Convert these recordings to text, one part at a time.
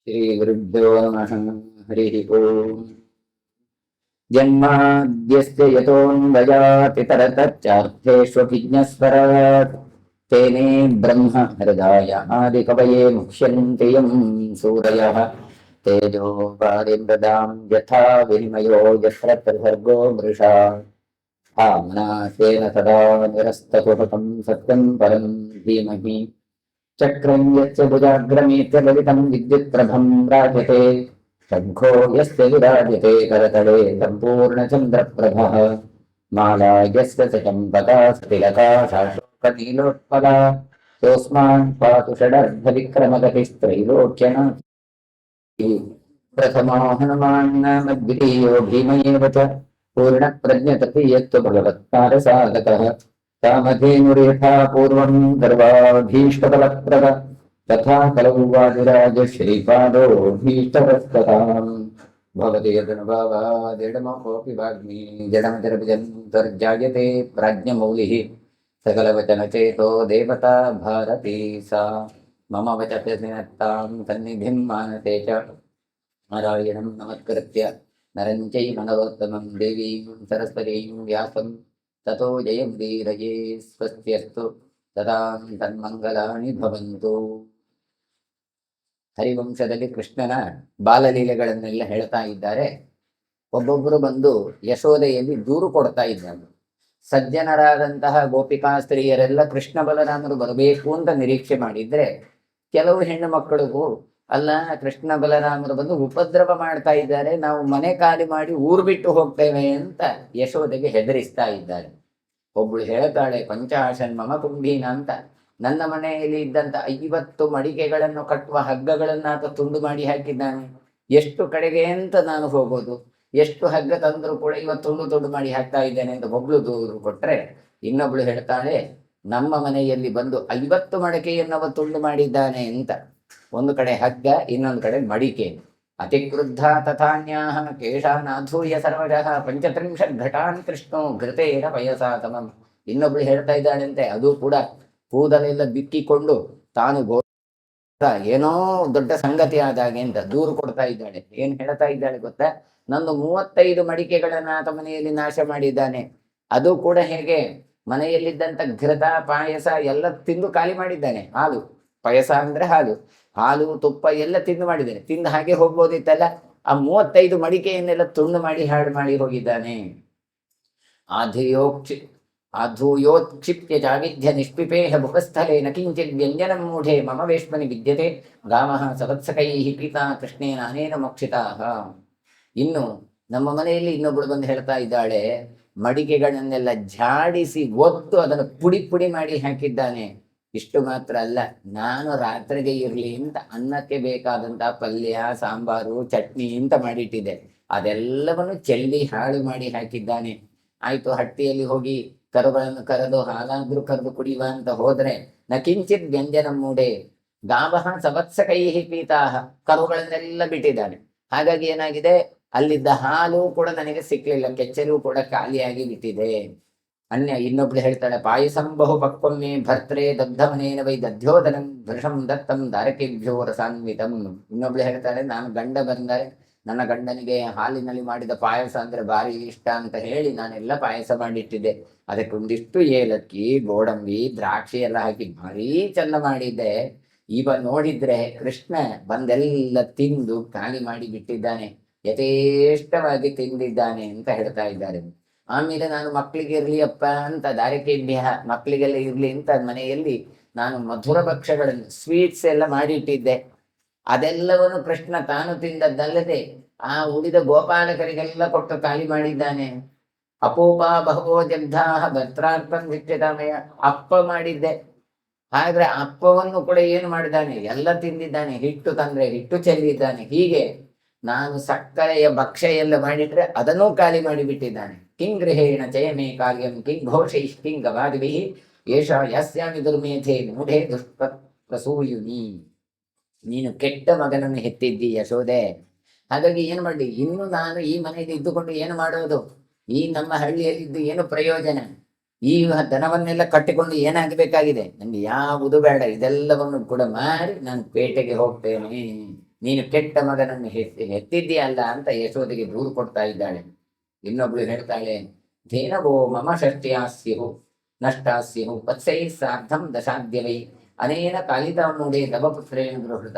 श्रीगुरुभ्यो नमः। हरिः ओम्। जन्माद्यस्य यतोऽन्वयातितरतश्चार्थेष्वभिज्ञस्वराट् तेने ब्रह्म हृदाय आदिकवये मुह्यन्ति यं सूरयः तेजो वारिमृदां यथा विनिमयो यत्र त्रिसर्गो मृषा आम्नाशेन सदा निरस्तकुहकं सत्यं परं धीमहि चक्रं यस्य भुजाग्रमेत्य ललितं विद्युत्प्रभं राजते शङ्खो यस्य विराजते करतले सम्पूर्णचन्द्रप्रभः माला यस्य च चम्पका स्फटिलका शाशोकनीलोत्पला सोऽस्मान् पातु षडर्धविक्रमगतिस्त्रैलोक्यनाथी प्रथमो हनुमान् नाम द्वितीयो भीम एव च पूर्णप्रज्ञतपीयत्व भगवत्पादसाधकः कामधेनुरेखा पूर्वं गर्वाभीष्टफलप्रद तथा कलौ वादिराज श्रीपादो भीष्टवस्तताम् भवति यदनुभावादिडमोऽपि वाग्मी जडमतिरभिजन्तर्जायते प्राज्ञमौलिः सकलवचनचेतो देवता भारती सा मम वचस्निनत्तां सन्निधिं मानते च नारायणं नमस्कृत्य नरं चैव नरोत्तमं देवीं सरस्वतीं व्यासं ततो जयमुदीरये स्वस्त्यस्तु तदां ತನ್ಮಂಗಲಾನಿ ಭವಂತು. ಹರಿವಂಶದಲ್ಲಿ ಕೃಷ್ಣನ ಬಾಲಲೀಲೆಗಳನ್ನೆಲ್ಲ ಹೇಳ್ತಾ ಇದ್ದಾರೆ. ಒಬ್ಬೊಬ್ಬರು ಬಂದು ಯಶೋದೆಯಲ್ಲಿ ದೂರು ಕೊಡ್ತಾ ಇದ್ದಾರೆ. ಸಜ್ಜನರಾದಂತಹ ಗೋಪಿಕಾ ಸ್ತ್ರೀಯರೆಲ್ಲ ಕೃಷ್ಣ ಬಲರಾಮರು ಬರಬೇಕು ಅಂತ ನಿರೀಕ್ಷೆ ಮಾಡಿದ್ರೆ, ಕೆಲವು ಹೆಣ್ಣು ಮಕ್ಕಳಿಗೂ ಅಲ್ಲ ಕೃಷ್ಣ ಬಲರಾಮರು ಬಂದು ಉಪದ್ರವ ಮಾಡ್ತಾ ಇದ್ದಾರೆ, ನಾವು ಮನೆ ಖಾಲಿ ಮಾಡಿ ಊರು ಬಿಟ್ಟು ಹೋಗ್ತೇವೆ ಅಂತ ಯಶೋದೆಗೆ ಹೆದರಿಸ್ತಾ ಇದ್ದಾರೆ. ಒಬ್ಬಳು ಹೇಳ್ತಾಳೆ, ಪಂಚಾಶನ್ ಮಮ ಕುಂಭೀನ ಅಂತ, ನನ್ನ ಮನೆಯಲ್ಲಿ ಇದ್ದಂತ 50 ಮಡಿಕೆಗಳನ್ನು ಕಟ್ಟುವ ಹಗ್ಗಗಳನ್ನಾತ ತುಂಡು ಮಾಡಿ ಹಾಕಿದ್ದಾನೆ. ಎಷ್ಟು ಕಡೆಗೆ ಅಂತ ನಾನು ಹೋಗೋದು, ಎಷ್ಟು ಹಗ್ಗ ತಂದ್ರು ಕೂಡ ಇವತ್ತು ತುಂಡು ಮಾಡಿ ಹಾಕ್ತಾ ಇದ್ದೇನೆ ಅಂತ ಒಬ್ಳು ದೂರು ಕೊಟ್ರೆ, ಇನ್ನೊಬ್ಳು ಹೇಳ್ತಾಳೆ, ನಮ್ಮ ಮನೆಯಲ್ಲಿ ಬಂದು 50 ಮಡಿಕೆಯನ್ನವ ತುಂಡು ಮಾಡಿದ್ದಾನೆ ಅಂತ. ಒಂದು ಕಡೆ ಹಗ್ಗ, ಇನ್ನೊಂದು ಕಡೆ ಮಡಿಕೆ. ಅತಿಕ್ರುದ್ಧ ತಥಾನ್ಯಾಹ ಕೇಶಾನಾಧೂಯ ಸರ್ವಜಃ 35 ಘಟಾನ್ ಕೃಷ್ಣೋ ಘೃತೇನ ಪಯಸಾ ತಮಂ. ಇನ್ನೊಬ್ಳು ಹೇಳ್ತಾ ಇದ್ದಾಳಂತೆ, ಅದು ಕೂಡ ಕೂದಲೆಲ್ಲ ಬಿಕ್ಕಿಕೊಂಡು ತಾನು ಏನೋ ದೊಡ್ಡ ಸಂಗತಿ ಆದಾಗೆ ಅಂತ ದೂರು ಕೊಡ್ತಾ ಇದ್ದಾಳೆ. ಏನ್ ಹೇಳ್ತಾ ಇದ್ದಾಳೆ ಗೊತ್ತಾ, ನಂದು 35 ಮಡಿಕೆಗಳನ್ನ ಆತ ಮನೆಯಲ್ಲಿ ನಾಶ ಮಾಡಿದ್ದಾನೆ. ಅದು ಕೂಡ ಹೇಗೆ, ಮನೆಯಲ್ಲಿದ್ದಂತ ಘೃತ ಪಾಯಸ ಎಲ್ಲ ತಿಂದು ಖಾಲಿ ಮಾಡಿದ್ದಾನೆ. ಹಾಲು ಪಾಯಸ ಅಂದ್ರೆ ಹಾಲು ತುಪ್ಪ ಎಲ್ಲ ತಿಂದು ಮಾಡಿದ್ದಾನೆ. ತಿಂದು ಹಾಗೆ ಹೋಗ್ಬೋದಿತ್ತಲ್ಲ, ಆ 35 ಮಡಿಕೆಯನ್ನೆಲ್ಲ ತುಂಡು ಮಾಡಿ ಹಾಳು ಮಾಡಿ ಹೋಗಿದ್ದಾನೆ. ಆಧೂಯೋತ್ಕ್ಷಿಪ್ಯ ಜಾವಿಧ್ಯ ನಿಷ್ಪಿಪೇಹ ಮುಖಸ್ಥಲೇನ ಕಿಂಚಿತ್ ವ್ಯಂಜನಂ ಮೂಢೆ ಮಮ ವೇಶ್ಮನಿ ವಿದ್ಯತೆ ಗಾಮಃ ಸವತ್ಸಕೈಃ ಪೀತಾ ಕೃಷ್ಣೇನ ಅನೇನ ಮೋಕ್ಷಿತಾಃ. ಇನ್ನು ನಮ್ಮ ಮನೆಯಲ್ಲಿ ಇನ್ನೊಬ್ಬಳು ಬಂದು ಹೇಳ್ತಾ ಇದ್ದಾಳೆ, ಮಡಿಕೆಗಳನ್ನೆಲ್ಲ ಝಾಡಿಸಿ ಒತ್ತು ಅದನ್ನು ಪುಡಿ ಮಾಡಿ ಹಾಕಿದ್ದಾನೆ. ಇಷ್ಟು ಮಾತ್ರ ಅಲ್ಲ, ನಾನು ರಾತ್ರಿಗೆ ಇರ್ಲಿ ಅಂತ ಅನ್ನಕ್ಕೆ ಬೇಕಾದಂತಹ ಪಲ್ಯ ಸಾಂಬಾರು ಚಟ್ನಿ ಅಂತ ಮಾಡಿಟ್ಟಿದ್ದೆ, ಅದೆಲ್ಲವನ್ನು ಚೆಲ್ಲಿ ಹಾಳು ಮಾಡಿ ಹಾಕಿದ್ದಾನೆ. ಆಯ್ತು, ಹಟ್ಟಿಯಲ್ಲಿ ಹೋಗಿ ಕರುಗಳನ್ನು ಕರೆದು ಹಾಲಾದ್ರೂ ಕರೆದು ಕುಡಿಯುವ ಅಂತ ಹೋದ್ರೆ, ನ ಕಿಂಚಿತ್ ವ್ಯಂಜನ ಮೂಡೆ ಗಾವಹ ಸವತ್ಸಕೈಃ ಪೀತಾಹ, ಕರುಗಳನ್ನೆಲ್ಲ ಬಿಟ್ಟಿದ್ದಾನೆ. ಹಾಗಾಗಿ ಏನಾಗಿದೆ, ಅಲ್ಲಿದ್ದ ಹಾಲು ಕೂಡ ನನಗೆ ಸಿಕ್ಲಿಲ್ಲ, ಕೆಚ್ಚಲು ಕೂಡ ಖಾಲಿಯಾಗಿ ಬಿಟ್ಟಿದೆ. ಇನ್ನೊಬ್ಳು ಹೇಳ್ತಾಳೆ, ಪಾಯಸಂ ಬಹು ಪಕ್ವಮ್ಮೆ ಭರ್ತ್ರೆ ದಗ್ಧಮನೇನ ವೈ ದಧ್ಯೋದನಂ ಭೃಷಂ ದತ್ತಂ ದಾರಕೇಭ್ಯೋ ರಸಾನ್ವಿತಂ. ಇನ್ನೊಬ್ಳು ಹೇಳ್ತಾಳೆ, ನಾನು ಗಂಡ ಬಂದರೆ ನನ್ನ ಗಂಡನಿಗೆ ಹಾಲಿನಲ್ಲಿ ಮಾಡಿದ ಪಾಯಸ ಅಂದ್ರೆ ಭಾರಿ ಇಷ್ಟ ಅಂತ ಹೇಳಿ ನಾನೆಲ್ಲ ಪಾಯಸ ಮಾಡಿಟ್ಟಿದ್ದೆ. ಅದಕ್ಕೆ ಒಂದಿಷ್ಟು ಏಲಕ್ಕಿ ಗೋಡಂಬಿ ದ್ರಾಕ್ಷಿ ಎಲ್ಲ ಹಾಕಿ ಭಾರೀ ಚಂದ ಮಾಡಿದ್ದೆ. ಈಗ ನೋಡಿದ್ರೆ ಕೃಷ್ಣ ಬಂದೆಲ್ಲ ತಿಂದು ಖಾಲಿ ಮಾಡಿ ಬಿಟ್ಟಿದ್ದಾನೆ, ಯಥೇಷ್ಟವಾಗಿ ತಿಂದಿದ್ದಾನೆ ಅಂತ ಹೇಳ್ತಾ ಇದ್ದಾರೆ. ಆಮೇಲೆ ನಾನು ಮಕ್ಕಳಿಗೆ ಇರ್ಲಿ ಅಪ್ಪ ಅಂತ ದಾರಿಕೆಭ್ಯ, ಮಕ್ಕಳಿಗೆಲ್ಲ ಇರ್ಲಿ ಅಂತ ಮನೆಯಲ್ಲಿ ನಾನು ಮಧುರ ಭಕ್ಷ್ಯಗಳನ್ನು ಸ್ವೀಟ್ಸ್ ಎಲ್ಲ ಮಾಡಿಟ್ಟಿದ್ದೆ. ಅದೆಲ್ಲವನ್ನು ಕೃಷ್ಣ ತಾನು ತಿಂದದ್ದಲ್ಲದೆ ಆ ಉಳಿದ ಗೋಪಾಲಕರಿಗೆಲ್ಲ ಕೊಟ್ಟು ಖಾಲಿ ಮಾಡಿದ್ದಾನೆ. ಅಪೋಪ ಬಹವೋ ಜಗ್ಧಾಹ ಭದ್ರಾರ್ಪನ್ ವಿಚ್ಯತಾಮಯ, ಅಪ್ಪ ಮಾಡಿದ್ದೆ. ಆದ್ರೆ ಅಪ್ಪವನ್ನು ಕೂಡ ಏನು ಮಾಡಿದ್ದಾನೆ, ಎಲ್ಲ ತಿಂದಿದ್ದಾನೆ. ಹಿಟ್ಟು ತಂದ್ರೆ ಹಿಟ್ಟು ಚೆಲ್ಲಿದ್ದಾನೆ. ಹೀಗೆ ನಾನು ಸಕ್ಕರೆಯ ಭಕ್ಷ್ಯ ಎಲ್ಲ ಮಾಡಿಟ್ರೆ ಅದನ್ನೂ ಖಾಲಿ ಮಾಡಿಬಿಟ್ಟಿದ್ದಾನೆ. ಕಿಂಗ್ ಗೃಹೇಣ ಚಯಮೇ ಕಾರ್ಯಂ ಕಿಂಗ್ ಘೋಷೈಃ ಕಿಂಗ್ ಗವಾದಿಭಿಃ ಏಷ ಯಾಸ್ಯಾಮಿ ದುರ್ಮೇಧೆ ಮೂಢೆ ದುಷ್ಪ್ರಸೂಯುನಿ. ನೀನು ಕೆಟ್ಟ ಮಗನನ್ನು ಹೆತ್ತಿದ್ದಿ ಯಶೋದೆ, ಹಾಗಾಗಿ ಏನು ಮಾಡಲಿ, ಇನ್ನು ನಾನು ಈ ಮನೆಯಲ್ಲಿ ಇದ್ದುಕೊಂಡು ಏನು ಮಾಡೋದು, ಈ ನಮ್ಮ ಹಳ್ಳಿಯಲ್ಲಿದ್ದು ಏನು ಪ್ರಯೋಜನ, ಈ ದನವನ್ನೆಲ್ಲ ಕಟ್ಟಿಕೊಂಡು ಏನಾಗಬೇಕಾಗಿದೆ, ನನಗೆ ಯಾವುದು ಬೇಡ, ಇದೆಲ್ಲವನ್ನು ಕೂಡ ಮಾರಿ ನಾನು ಪೇಟೆಗೆ ಹೋಗ್ತೇನೆ ನೀನು ಕೆಟ್ಟ ಮಗನನ್ನು ಹೆತ್ತಿದ್ದೀಯಲ್ಲ ಅಂತ ಯಶೋದೆಗೆ ದೂರು ಕೊಡ್ತಾ ಇದ್ದಾಳೆ. ಇನ್ನೊಬ್ಳು ಹೇಳ್ತಾಳೆ, ಧೇನವೋ ಮಮ ಷಷ್ಠ್ಯಾಸ್ಯು ನಷ್ಟಾಸ್ಯು ವತ್ಸೈ ಸಾರ್ಧಂ ದಶಾದ್ಯವೈ ಅನೇನ ಕಾಲಿತಾಮೂಢೆ ತವಪುತ್ರೇಣ ಗೃಹೃತ.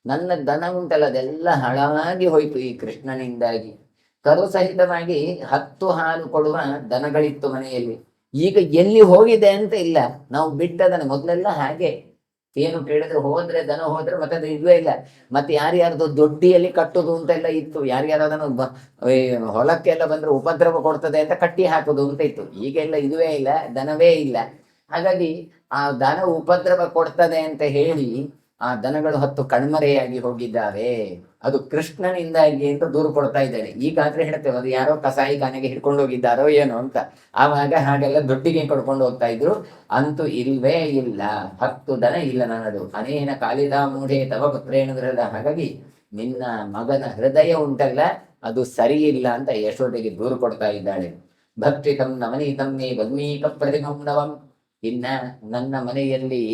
ನನ್ನ ದನ ಉಂಟಲ್ಲ ಅದೆಲ್ಲ ಹಾಳಾಗಿ ಹೋಯ್ತು ಈ ಕೃಷ್ಣನಿಂದಾಗಿ. ಕರು ಸಹಿತವಾಗಿ 10 ಹಾಲು ಕೊಡುವ ದನಗಳಿತ್ತು ಮನೆಯಲ್ಲಿ, ಈಗ ಎಲ್ಲಿ ಹೋಗಿದೆ ಅಂತ ಇಲ್ಲ. ನಾವು ಬಿಟ್ಟದನ್ನ ಮೊದಲೆಲ್ಲ ಹಾಗೆ, ಏನು ಕೇಳಿದ್ರೆ ಹೋದ್ರೆ ದನ ಹೋದ್ರೆ ಮತ್ತೆ ಅದು ಇಲ್ವೇ ಇಲ್ಲ. ಮತ್ತೆ ಯಾರ್ಯಾರ್ದು ದೊಡ್ಡಿಯಲ್ಲಿ ಕಟ್ಟುದು ಅಂತೆಲ್ಲ ಇತ್ತು, ಯಾರ್ಯಾರು ಅದನ್ನು ಹೊಲಕ್ಕೆಲ್ಲ ಬಂದ್ರೆ ಉಪದ್ರವ ಕೊಡ್ತದೆ ಅಂತ ಕಟ್ಟಿ ಹಾಕುದು ಅಂತ ಇತ್ತು. ಈಗೆಲ್ಲ ಇದುವೇ ಇಲ್ಲ, ದನವೇ ಇಲ್ಲ. ಹಾಗಾಗಿ ಆ ದನ ಉಪದ್ರವ ಕೊಡ್ತದೆ ಅಂತ ಹೇಳಿ ಆ ದನಗಳು 10 ಕಣ್ಮರೆಯಾಗಿ ಹೋಗಿದ್ದಾವೆ, ಅದು ಕೃಷ್ಣನಿಂದಾಗಿ ಅಂತ ದೂರು ಕೊಡ್ತಾ ಇದ್ದಾಳೆ. ಈಗಾದ್ರೆ ಹೇಳ್ತೇವೆ ಅದು ಯಾರೋ ಕಸಾಯಿ ಖಾನೆಗೆ ಹಿಡ್ಕೊಂಡು ಹೋಗಿದ್ದಾರೋ ಏನೋ ಅಂತ. ಆವಾಗ ಹಾಗೆಲ್ಲ ದುಡ್ಡಿಗೆ ಕಡ್ಕೊಂಡು ಹೋಗ್ತಾ ಇದ್ರು. ಅಂತೂ ಇಲ್ವೇ ಇಲ್ಲ, 10 ದನ ಇಲ್ಲ ನನ್ನದು. ಅನೇನ ಕಾಲಿದಾಮೂಢೆ ತವ ಪುತ್ರೇಣ ಗೃಹದ. ಹಾಗಾಗಿ ನಿನ್ನ ಮಗನ ಹೃದಯ ಉಂಟಲ್ಲ ಅದು ಸರಿ ಇಲ್ಲ ಅಂತ ಯಶೋದೆಗೆ ದೂರು ಕೊಡ್ತಾ ಇದ್ದಾಳೆ. ಭಕ್ಷಿತಂ ನವನೀತಂ ಮೇ ವಲ್ಮೀಕ ಪ್ರತಿಮಂ ನವಂ. ಇನ್ನ ನನ್ನ ಮನೆಯಲ್ಲಿ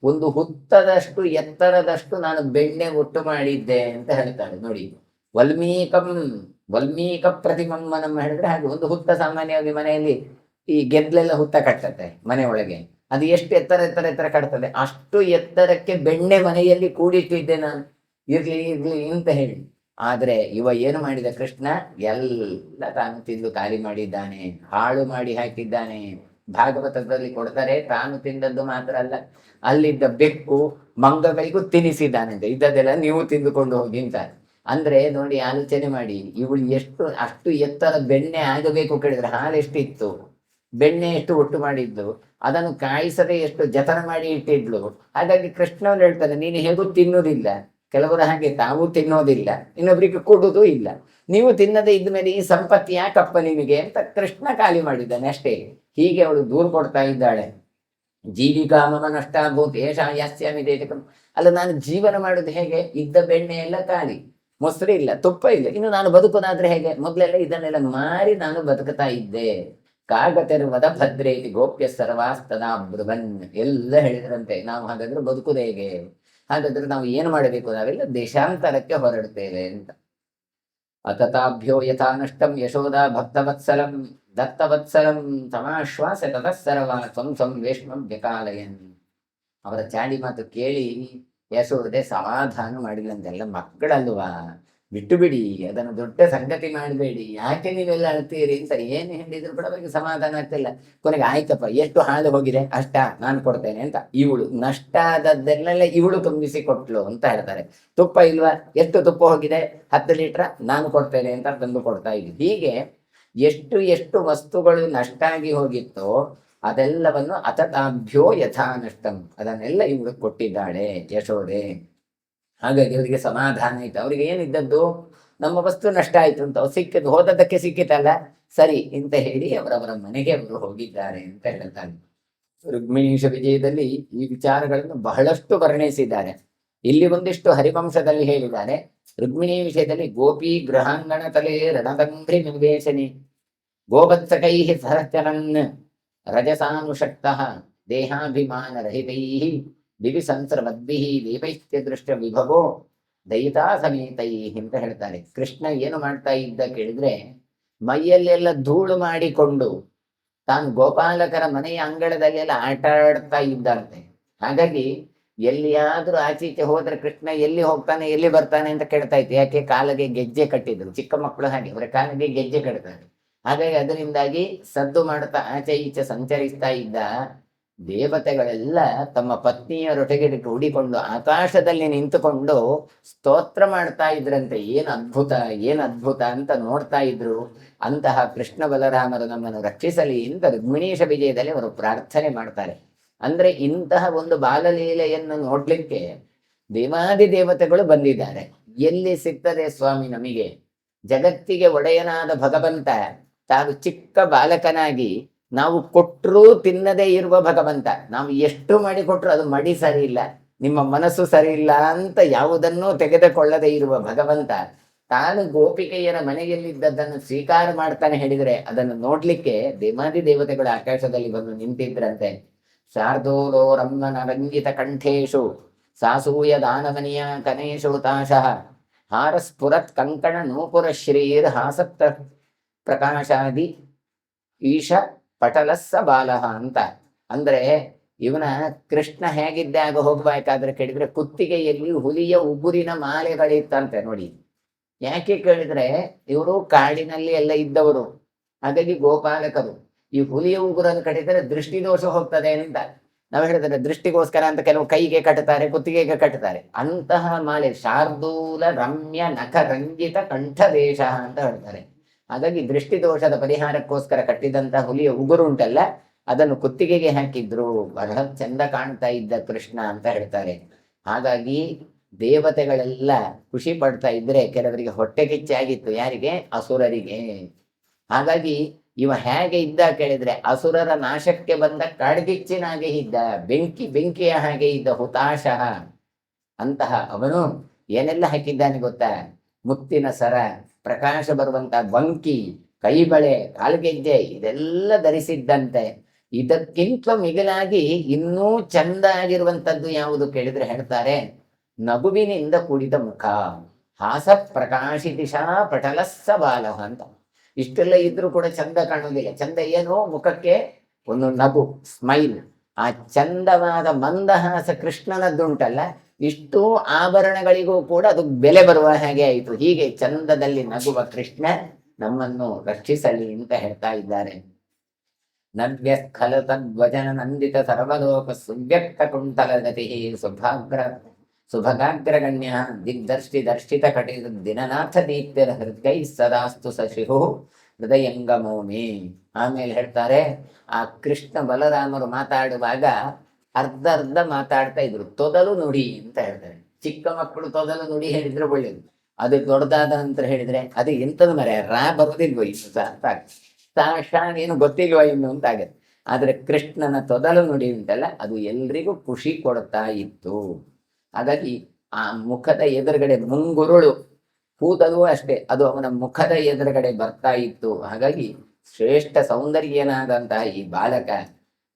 ಒಂದು ಹುತ್ತದಷ್ಟು ಎತ್ತರದಷ್ಟು ನಾನು ಬೆಣ್ಣೆ ಒಟ್ಟು ಮಾಡಿದ್ದೆ ಅಂತ ಹೇಳ್ತಾಳೆ. ನೋಡಿ, ವಲ್ಮೀಕ ಪ್ರತಿಮಮ್ಮನಂ ಹೇಳಿದ್ರೆ ಹಾಗೆ ಒಂದು ಹುತ್ತ ಸಾಮಾನ್ಯವಾಗಿ ಮನೆಯಲ್ಲಿ ಈ ಗೆದ್ಲೆಲ್ಲ ಹುತ್ತ ಕಟ್ಟತ್ತೆ ಮನೆ ಒಳಗೆ. ಅದು ಎಷ್ಟು ಎತ್ತರ ಎತ್ತರ ಎತ್ತರ ಕಟ್ತದೆ ಅಷ್ಟು ಎತ್ತರಕ್ಕೆ ಬೆಣ್ಣೆ ಮನೆಯಲ್ಲಿ ಕೂಡಿಟ್ಟಿದ್ದೆ ನಾನು, ಇರ್ಲಿ ಇರ್ಲಿ ಅಂತ ಹೇಳಿ. ಆದ್ರೆ ಇವ ಏನು ಮಾಡಿದ ಕೃಷ್ಣ, ಎಲ್ಲ ತಾನು ತಿಂದು ಖಾಲಿ ಮಾಡಿದ್ದಾನೆ, ಹಾಳು ಮಾಡಿ ಹಾಕಿದ್ದಾನೆ. ಭಾಗವತದಲ್ಲಿ ಕೊಡ್ತಾರೆ, ತಾನು ತಿಂದದ್ದು ಮಾತ್ರ ಅಲ್ಲ, ಅಲ್ಲಿದ್ದ ಬೆಕ್ಕು ಮಂಗಗಳಿಗೂ ತಿನ್ನಿಸಿದ್ದಾನಂತೆ. ಇದ್ದದೆಲ್ಲ ನೀವು ತಿಂದುಕೊಂಡು ಹೋಗಿ ಅಂತ. ಅಂದ್ರೆ ನೋಡಿ, ಆಲೋಚನೆ ಮಾಡಿ, ಇವಳು ಅಷ್ಟು ಎತ್ತರ ಬೆಣ್ಣೆ ಆಗಬೇಕು ಕೇಳಿದ್ರೆ ಹಾಲು ಎಷ್ಟಿತ್ತು, ಬೆಣ್ಣೆ ಎಷ್ಟು ಒಟ್ಟು ಮಾಡಿದ್ಲು, ಅದನ್ನು ಕಾಯಿಸದೆ ಎಷ್ಟು ಜತನ ಮಾಡಿ ಇಟ್ಟಿದ್ಲು. ಹಾಗಾಗಿ ಕೃಷ್ಣವ್ರು ಹೇಳ್ತಾರೆ, ನೀನು ಹೇಗೂ ತಿನ್ನುವುದಿಲ್ಲ, ಕೆಲವರು ಹಾಗೆ ತಾವು ತಿನ್ನೋದಿಲ್ಲ, ಇನ್ನೊಬ್ರಿಗೆ ಕೊಡುವುದೂ ಇಲ್ಲ, ನೀವು ತಿನ್ನದೇ ಇದ್ದ ಮೇಲೆ ಈ ಸಂಪತ್ತಿ ಯಾಕಪ್ಪ ನಿಮಗೆ ಅಂತ ಕೃಷ್ಣ ಖಾಲಿ ಮಾಡಿದ್ದಾನೆ ಅಷ್ಟೇ. ಹೀಗೆ ಅವಳು ದೂರು ಕೊಡ್ತಾ ಇದ್ದಾಳೆ. ಜೀವಿಕಾ ಮಮ ನಷ್ಟಾಭೂತ್ ಏಷ ಯಾಸ್ಯಾಮಿ ದೇಶಕಂ. ಅಲ್ಲ, ನಾನು ಜೀವನ ಮಾಡುದು ಹೇಗೆ? ಇದ್ದ ಬೆಣ್ಣೆ ಎಲ್ಲ ಖಾಲಿ, ಮೊಸರು ಇಲ್ಲ, ತುಪ್ಪ ಇಲ್ಲ, ಇನ್ನು ನಾನು ಬದುಕೋದಾದ್ರೆ ಹೇಗೆ? ಮೊದಲೆಲ್ಲ ಇದನ್ನೆಲ್ಲ ಮಾರಿ ನಾನು ಬದುಕುತ್ತಾ ಇದ್ದೆ. ಕಾಗತೆರುವದ ಭದ್ರೇತಿ ಗೋಪ್ಯ ಸರ್ವಾಸ್ತದಾ ಬೃಹನ್ ಎಲ್ಲ ಹೇಳಿದ್ರಂತೆ. ನಾವು ಹಾಗಾದ್ರೆ ಬದುಕುದು ಹೇಗೆ? ಹಾಗಾದ್ರೆ ನಾವು ಏನು ಮಾಡಬೇಕು? ನಾವೆಲ್ಲ ದೇಶಾಂತರಕ್ಕೆ ಹೊರಡ್ತೇವೆ ಅಂತ. ಅತತಾಭ್ಯೋ ಯಥಾ ನಷ್ಟಂ ಯಶೋದಾ ಭಕ್ತವತ್ಸಲಂ ದತ್ತವತ್ಸಲಂ ಸಮಾಶ್ವಾಸ ತತಃಸರ್ವ ತ್ವಂ ಸ್ವಂ ವೇಷ್ಮಂ ವ್ಯಕಾಲಯನ್. ಅವರ ಚಾಡಿ ಮಾತು ಕೇಳಿ ಯಶೋದೆ ಸಮಾಧಾನ ಮಾಡಿದಂತೆಲ್ಲ, ಮಕ್ಕಳಲ್ವಾ, ಬಿಟ್ಟು ಬಿಡಿ, ಅದನ್ನು ದೊಡ್ಡ ಸಂಗತಿ ಮಾಡಬೇಡಿ, ಯಾಕೆ ನೀವೆಲ್ಲ ಅಳ್ತೀರಿ ಅಂತ ಏನು ಹೇಳಿದ್ರು ಕೂಡ ಅವರಿಗೆ ಸಮಾಧಾನ ಆಗ್ತಿಲ್ಲ. ಕೊನೆಗೆ ಆಯ್ತಪ್ಪ, ಎಷ್ಟು ಹಾಲು ಹೋಗಿದೆ ಅಷ್ಟ ನಾನು ಕೊಡ್ತೇನೆ ಅಂತ ಇವಳು ನಷ್ಟ ಆದದ್ದೆಲ್ಲ ಇವಳು ತುಂಬಿಸಿ ಕೊಟ್ಲು ಅಂತ ಹೇಳ್ತಾರೆ. ತುಪ್ಪ ಇಲ್ವಾ, ಎಷ್ಟು ತುಪ್ಪ ಹೋಗಿದೆ, 10 ಲೀಟರ್ ನಾನು ಕೊಡ್ತೇನೆ ಅಂತ ತಂದು ಕೊಡ್ತಾ ಇದ್ವಿ. ಹೀಗೆ ಎಷ್ಟು ಎಷ್ಟು ವಸ್ತುಗಳು ನಷ್ಟ ಆಗಿ ಹೋಗಿತ್ತೋ ಅದೆಲ್ಲವನ್ನು ಅತತಾಭ್ಯೋ ಯಥಾ ನಷ್ಟಂ ಅದನ್ನೆಲ್ಲ ಇವಳು ಕೊಟ್ಟಿದ್ದಾಳೆ ಯಶೋದೆ. ಹಾಗಾಗಿ ಅವರಿಗೆ ಸಮಾಧಾನ ಆಯ್ತು. ಅವ್ರಿಗೆ ಏನಿದ್ದದ್ದು, ನಮ್ಮ ವಸ್ತು ನಷ್ಟ ಆಯ್ತು ಅಂತ, ಸಿಕ್ಕಿದ್ದು ಹೋದದ್ದಕ್ಕೆ ಸಿಕ್ಕಿತಲ್ಲ ಸರಿ ಅಂತ ಹೇಳಿ ಅವರವರ ಮನೆಗೆ ಅವರು ಹೋಗಿದ್ದಾರೆ ಅಂತ ಹೇಳ್ತಾರೆ. ರುಕ್ಮಿಣೀಶ ವಿಜಯದಲ್ಲಿ ಈ ವಿಚಾರಗಳನ್ನು ಬಹಳಷ್ಟು ವರ್ಣಿಸಿದ್ದಾರೆ. ಇಲ್ಲಿ ಒಂದಿಷ್ಟು ಹರಿವಂಶದಲ್ಲಿ ಹೇಳಿದ್ದಾರೆ. ರುಕ್ಮಿಣಿ ವಿಷಯದಲ್ಲಿ ಗೋಪಿ ಗೃಹಾಂಗಣ ತಲೆ ರಣದಂಭ್ರಿ ನಿವೇಶನಿ ಗೋವತ್ಸಕೈ ಸಹಚರನ್ ರಜಸಾನುಷಕ್ತಃ ದೇಹಾಭಿಮಾನ ರಹಿತೈ ದಿವಿ ಸಂಸ್ರವದ್ಭಿ ದೀಪೈತ್ಯ ದೃಷ್ಟ ವಿಭವೋ ದಯಿತಾ ಸಮೇತೈ ಅಂತ ಹೇಳ್ತಾರೆ. ಕೃಷ್ಣ ಏನು ಮಾಡ್ತಾ ಇದ್ದ ಕೇಳಿದ್ರೆ, ಮೈಯಲ್ಲೆಲ್ಲ ಧೂಳು ಮಾಡಿಕೊಂಡು ತಾನು ಗೋಪಾಲಕರ ಮನೆಯ ಅಂಗಳದಲ್ಲೆಲ್ಲ ಆಟ ಆಡ್ತಾ ಇದ್ದಂತೆ. ಹಾಗಾಗಿ ಎಲ್ಲಿಯಾದ್ರೂ ಆಚೀಚೆ ಹೋದ್ರೆ ಕೃಷ್ಣ ಎಲ್ಲಿ ಹೋಗ್ತಾನೆ ಎಲ್ಲಿ ಬರ್ತಾನೆ ಅಂತ ಕೇಳ್ತಾ ಇತ್ತು. ಯಾಕೆ? ಕಾಲಿಗೆ ಗೆಜ್ಜೆ ಕಟ್ಟಿದ್ರು, ಚಿಕ್ಕ ಮಕ್ಕಳು ಹಾಗೆ ಅವರ ಕಾಲಿಗೆ ಗೆಜ್ಜೆ ಕಟ್ತಾರೆ. ಹಾಗಾಗಿ ಅದರಿಂದಾಗಿ ಸದ್ದು ಮಾಡ್ತಾ ಆಚೆ ಈಚೆ ಸಂಚರಿಸ್ತಾ ಇದ್ದ ದೇವತೆಗಳೆಲ್ಲ ತಮ್ಮ ಪತ್ನಿಯರೊಟ್ಟಿಗೆ ಹೂಡಿಕೊಂಡು ಆಕಾಶದಲ್ಲಿ ನಿಂತುಕೊಂಡು ಸ್ತೋತ್ರ ಮಾಡ್ತಾ ಇದ್ರಂತೆ. ಏನ್ ಅದ್ಭುತ, ಏನ್ ಅದ್ಭುತ ಅಂತ ನೋಡ್ತಾ ಇದ್ರು. ಅಂತಹ ಕೃಷ್ಣ ಬಲರಾಮರು ನಮ್ಮನ್ನು ರಕ್ಷಿಸಲಿ ಅಂತ ರುಕ್ಮಿಣೀಶ ವಿಜಯದಲ್ಲಿ ಅವರು ಪ್ರಾರ್ಥನೆ ಮಾಡ್ತಾರೆ. ಅಂದ್ರೆ ಇಂತಹ ಒಂದು ಬಾಲಲೀಲೆಯನ್ನು ನೋಡ್ಲಿಕ್ಕೆ ದೇವಾದಿ ದೇವತೆಗಳು ಬಂದಿದ್ದಾರೆ. ಎಲ್ಲಿ ಸಿಗ್ತದೆ ಸ್ವಾಮಿ ನಮಗೆ? ಜಗತ್ತಿಗೆ ಒಡೆಯನಾದ ಭಗವಂತ ತಾನು ಚಿಕ್ಕ ಬಾಲಕನಾಗಿ ನಾವು ಕೊಟ್ಟರೂ ತಿನ್ನದೇ ಇರುವ ಭಗವಂತ, ನಾವು ಎಷ್ಟು ಮಾಡಿ ಕೊಟ್ಟರು ಅದು ಮಡಿ ಸರಿ ಇಲ್ಲ, ನಿಮ್ಮ ಮನಸ್ಸು ಸರಿ ಇಲ್ಲ ಅಂತ ಯಾವುದನ್ನೂ ತೆಗೆದುಕೊಳ್ಳದೆ ಇರುವ ಭಗವಂತ ತಾನು ಗೋಪಿಕೆಯರ ಮನೆಯಲ್ಲಿದ್ದದ್ದನ್ನು ಸ್ವೀಕಾರ ಮಾಡ್ತಾನೆ ಹೇಳಿದರೆ ಅದನ್ನು ನೋಡ್ಲಿಕ್ಕೆ ದೇವಾದಿ ದೇವತೆಗಳು ಆಕಾಶದಲ್ಲಿ ಬಂದು ನಿಂತಿದ್ರಂತೆ. ಶಾರ್ದೂಲೋ ರಮ್ಮನ ರಂಜಿತ ಕಂಠೇಶು ಸಾಸೂಯ ದಾನವನಿಯ ಕನೇಶೋತಾಶಃ ಹಾರಸ್ಫುರತ್ ಕಂಕಣ ನೂಪುರ ಶ್ರೀರ್ ಹಾಸತ್ತ ಪ್ರಕಾಶಾದಿ ಈಶ ಪಟಲಸ್ಸ ಬಾಲಹ ಅಂತ. ಅಂದ್ರೆ ಇವನ ಕೃಷ್ಣ ಹೇಗಿದ್ದಾಗ ಹೋಗ್ಬೇಕಾದ್ರೆ ಕೇಳಿದ್ರೆ ಕುತ್ತಿಗೆಯಲ್ಲಿ ಹುಲಿಯ ಉಗುರಿನ ಮಾಲೆಗಳಿತ್ತಂತೆ. ನೋಡಿ, ಯಾಕೆ ಕೇಳಿದ್ರೆ ಇವರು ಕಾಡಿನಲ್ಲಿ ಎಲ್ಲ ಇದ್ದವರು, ಹಾಗಾಗಿ ಗೋಪಾಲಕರು. ಈ ಹುಲಿಯ ಉಗುರನ್ನು ಕಟ್ಟಿದರೆ ದೃಷ್ಟಿದೋಷ ಹೋಗ್ತದೆ ಅಂತ ನಾವು ಹೇಳಿದ್ರೆ, ದೃಷ್ಟಿಗೋಸ್ಕರ ಅಂತ ಕೆಲವು ಕೈಗೆ ಕಟ್ಟುತ್ತಾರೆ, ಕುತ್ತಿಗೆಗೆ ಕಟ್ಟುತ್ತಾರೆ. ಅಂತಹ ಮಾಲೆ ಶಾರ್ದೂಲ ರಮ್ಯ ನಖ ರಂಜಿತ ಕಂಠದೇಶ ಅಂತ ಹೇಳ್ತಾರೆ. ಹಾಗಾಗಿ ದೃಷ್ಟಿದೋಷದ ಪರಿಹಾರಕ್ಕೋಸ್ಕರ ಕಟ್ಟಿದಂತಹ ಹುಲಿಯ ಉಗುರು ಉಂಟಲ್ಲ, ಅದನ್ನು ಕುತ್ತಿಗೆಗೆ ಹಾಕಿದ್ರು. ಬಹಳ ಚಂದ ಕಾಣ್ತಾ ಇದ್ದ ಕೃಷ್ಣ ಅಂತ ಹೇಳ್ತಾರೆ. ಹಾಗಾಗಿ ದೇವತೆಗಳೆಲ್ಲ ಖುಷಿ ಪಡ್ತಾ ಇದ್ರೆ ಕೆಲವರಿಗೆ ಹೊಟ್ಟೆ ಕಿಚ್ಚಾಗಿತ್ತು. ಯಾರಿಗೆ? ಅಸುರರಿಗೆ. ಹಾಗಾಗಿ ಇವ ಹೇಗೆ ಇದ್ದ ಕೇಳಿದ್ರೆ ಅಸುರರ ನಾಶಕ್ಕೆ ಬಂದ ಕಾಡ್ಗಿಚ್ಚಿನಾಗೆ ಇದ್ದ, ಬೆಂಕಿಯ ಹಾಗೆ ಇದ್ದ ಹುತಾಶಃ. ಅಂತಹ ಅವನು ಏನೆಲ್ಲ ಹಾಕಿದ್ದಾನೆ ಗೊತ್ತಾ? ಮುತ್ತಿನ ಸರ, ಪ್ರಕಾಶ ಬರುವಂತ ಬಂಕಿ, ಕೈಬಳೆ, ಕಾಲ್ಗೆಜ್ಜೆ ಇದೆಲ್ಲ ಧರಿಸಿದ್ದಂತೆ. ಇದಕ್ಕಿಂತ ಮಿಗಿಲಾಗಿ ಇನ್ನೂ ಚಂದ ಆಗಿರುವಂತದ್ದು ಯಾವುದು ಕೇಳಿದ್ರೆ ಹೇಳ್ತಾರೆ, ನಗುವಿನಿಂದ ಕೂಡಿದ ಮುಖ, ಹಾಸ ಪ್ರಕಾಶಿತಿಶಾ ಪಟಲಸ್ಸ ಬಾಲಹ ಅಂತ. ಇಷ್ಟೆಲ್ಲ ಇದ್ರೂ ಕೂಡ ಚಂದ ಕಾಣುವುದಿಲ್ಲ. ಚಂದ ಏನೋ ಮುಖಕ್ಕೆ ಒಂದು ನಗು, ಸ್ಮೈಲ್. ಆ ಚಂದವಾದ ಮಂದಹಾಸ ಕೃಷ್ಣನದ್ದುಂಟಲ್ಲ, ಇಷ್ಟು ಆಭರಣಗಳಿಗೂ ಕೂಡ ಅದು ಬೆಲೆ ಬರುವ ಹಾಗೆ ಆಯಿತು. ಹೀಗೆ ಚಂದದಲ್ಲಿ ನಗುವ ಕೃಷ್ಣ ನಮ್ಮನ್ನು ರಕ್ಷಿಸಲಿ ಅಂತ ಹೇಳ್ತಾ ಇದ್ದಾರೆ. ನವ್ಯಸ್ಖಲ ತದ್ವಚನ ನಂದಿತ ಸರ್ವಲೋಕ ಸುವ್ಯಕ್ತ ಕುಂತಲಗತಿ ಸುಭಗಾಗ್ರಗಣ್ಯ ದಿಗ್ದರ್ಶಿ ದರ್ಶಿತ ಕಟಿ ದಿನನಾಥ ದೀಪ್ಯರ ಹೃದಯ ಸದಾಸ್ತು ಸಶಿಹು ಹೃದಯಂಗಮೋಮಿ. ಆಮೇಲೆ ಹೇಳ್ತಾರೆ, ಆ ಕೃಷ್ಣ ಬಲರಾಮರು ಮಾತಾಡುವಾಗ ಅರ್ಧ ಮಾತಾಡ್ತಾ ಇದ್ರು. ತೊದಲು ನುಡಿ ಅಂತ ಹೇಳ್ತಾರೆ. ಚಿಕ್ಕ ಮಕ್ಕಳು ತೊದಲು ನುಡಿ ಹೇಳಿದ್ರೆ ಒಳ್ಳೇದು. ಅದು ದೊಡ್ಡದಾದ ನಂತರ ಹೇಳಿದ್ರೆ ಅದು ಎಂತದ ಮರ ಬರೋದಿಲ್ವೋ ಇನ್ನು ಏನು ಗೊತ್ತಿಲ್ವ ಇನ್ನು ಅಂತ ಆಗತ್ತೆ. ಆದ್ರೆ ಕೃಷ್ಣನ ತೊದಲು ನುಡಿ ಉಂಟಲ್ಲ, ಅದು ಎಲ್ರಿಗೂ ಖುಷಿ ಕೊಡ್ತಾ ಇತ್ತು. ಹಾಗಾಗಿ ಆ ಮುಖದ ಎದುರುಗಡೆ ಮುಂಗುರುಳು ಕೂದಲು ಅಷ್ಟೇ, ಅದು ಅವನ ಮುಖದ ಎದುರುಗಡೆ ಬರ್ತಾ ಇತ್ತು. ಹಾಗಾಗಿ ಶ್ರೇಷ್ಠ ಸೌಂದರ್ಯನಾದಂತಹ ಈ ಬಾಲಕ,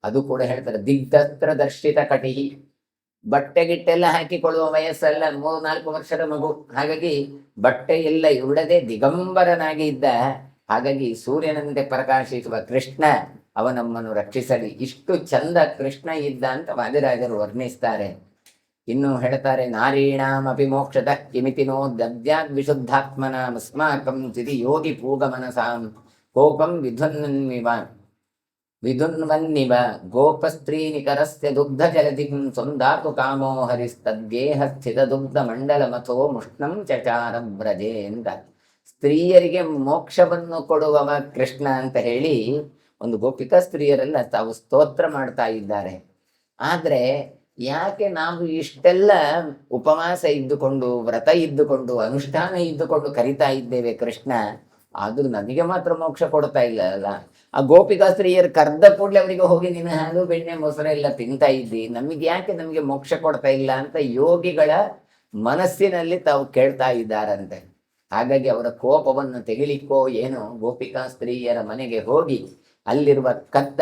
ಅದು ಕೂಡ ಹೇಳ್ತಾರೆ ದಿಗ್ಧಸ್ತ್ರ ದರ್ಶಿತ ಕಟಿಹಿ, ಬಟ್ಟೆ ಗಿಟ್ಟೆಲ್ಲ ಹಾಕಿಕೊಳ್ಳುವ ವಯಸ್ಸಲ್ಲ, 3-4 ವರ್ಷದ ಮಗು. ಹಾಗಾಗಿ ಬಟ್ಟೆ ಎಲ್ಲ ಉಡದೆ ದಿಗಂಬರನಾಗಿ ಇದ್ದ. ಹಾಗಾಗಿ ಸೂರ್ಯನಂತೆ ಪ್ರಕಾಶಿಸುವ ಕೃಷ್ಣ ಅವನಮ್ಮನ್ನು ರಕ್ಷಿಸಲಿ. ಇಷ್ಟು ಚಂದ ಕೃಷ್ಣ ಇದ್ದ ಅಂತ ವಾದಿರಾಜರು ವರ್ಣಿಸ್ತಾರೆ. ಇನ್ನು ಹೇಳ್ತಾರೆ, ನಾರೀಣಾಂ ಅಪಿ ಮೋಕ್ಷತಃ ಕಿಮಿತಿನೋ ದದ್ಯಾದ್ ವಿಶುದ್ಧಾತ್ಮನಾಂ ಅಸ್ಮಾಕಂ ಚಿತಿ ಯೋಗಿ ಪೂಗ ಮನಸಾಂ ಕೋಪಂ ವಿಧುನ್ವನ್ನಿವ ಗೋಪಸ್ತ್ರೀ ನಿಕರಸ್ಯ ದುಗ್ಧ ಜಲಧಿಂ ಸಂದಾತು ಕಾಮೋ ಹರಿಸ್ತದ್ಗೇಹ ಸ್ಥಿತ ದುಗ್ಧ ಮಂಡಲ ಮಥೋ ಮುಷ್ಣಂ ಚಚಾರ ಬ್ರಜೆ ಅಂತ. ಸ್ತ್ರೀಯರಿಗೆ ಮೋಕ್ಷವನ್ನು ಕೊಡುವವ ಕೃಷ್ಣ ಅಂತ ಹೇಳಿ ಒಂದು ಗೋಪಿಕಾ ಸ್ತ್ರೀಯರೆಲ್ಲ ತಾವು ಸ್ತೋತ್ರ ಮಾಡ್ತಾ ಇದ್ದಾರೆ. ಆದ್ರೆ ಯಾಕೆ ನಾವು ಇಷ್ಟೆಲ್ಲ ಉಪವಾಸ ಇದ್ದುಕೊಂಡು, ವ್ರತ ಇದ್ದುಕೊಂಡು, ಅನುಷ್ಠಾನ ಇದ್ದುಕೊಂಡು ಕರಿತಾ ಇದ್ದೇವೆ ಕೃಷ್ಣ, ಆದ್ರೂ ನಮಗೆ ಮಾತ್ರ ಮೋಕ್ಷ ಕೊಡ್ತಾ ಇಲ್ಲ ಅಲ್ಲ? ಆ ಗೋಪಿಕಾ ಸ್ತ್ರೀಯರು ಕರ್ದ ಕೂಡಲೇ ಅವರಿಗೆ ಹೋಗಿ ನೀನು ಹಾಲು ಬೆಣ್ಣೆ ಮೊಸರೆಲ್ಲ ತಿಂತಾ ಇದ್ದಿ, ನಮಗೆ ಮೋಕ್ಷ ಕೊಡ್ತಾ ಇಲ್ಲ ಅಂತ ಯೋಗಿಗಳ ಮನಸ್ಸಿನಲ್ಲಿ ತಾವು ಕೇಳ್ತಾ ಇದ್ದಾರಂತೆ. ಹಾಗಾಗಿ ಅವರ ಕೋಪವನ್ನು ತೆಗಿಲಿಕ್ಕೋ ಏನೋ ಗೋಪಿಕಾ ಸ್ತ್ರೀಯರ ಮನೆಗೆ ಹೋಗಿ ಅಲ್ಲಿರುವ ಕತ್ತ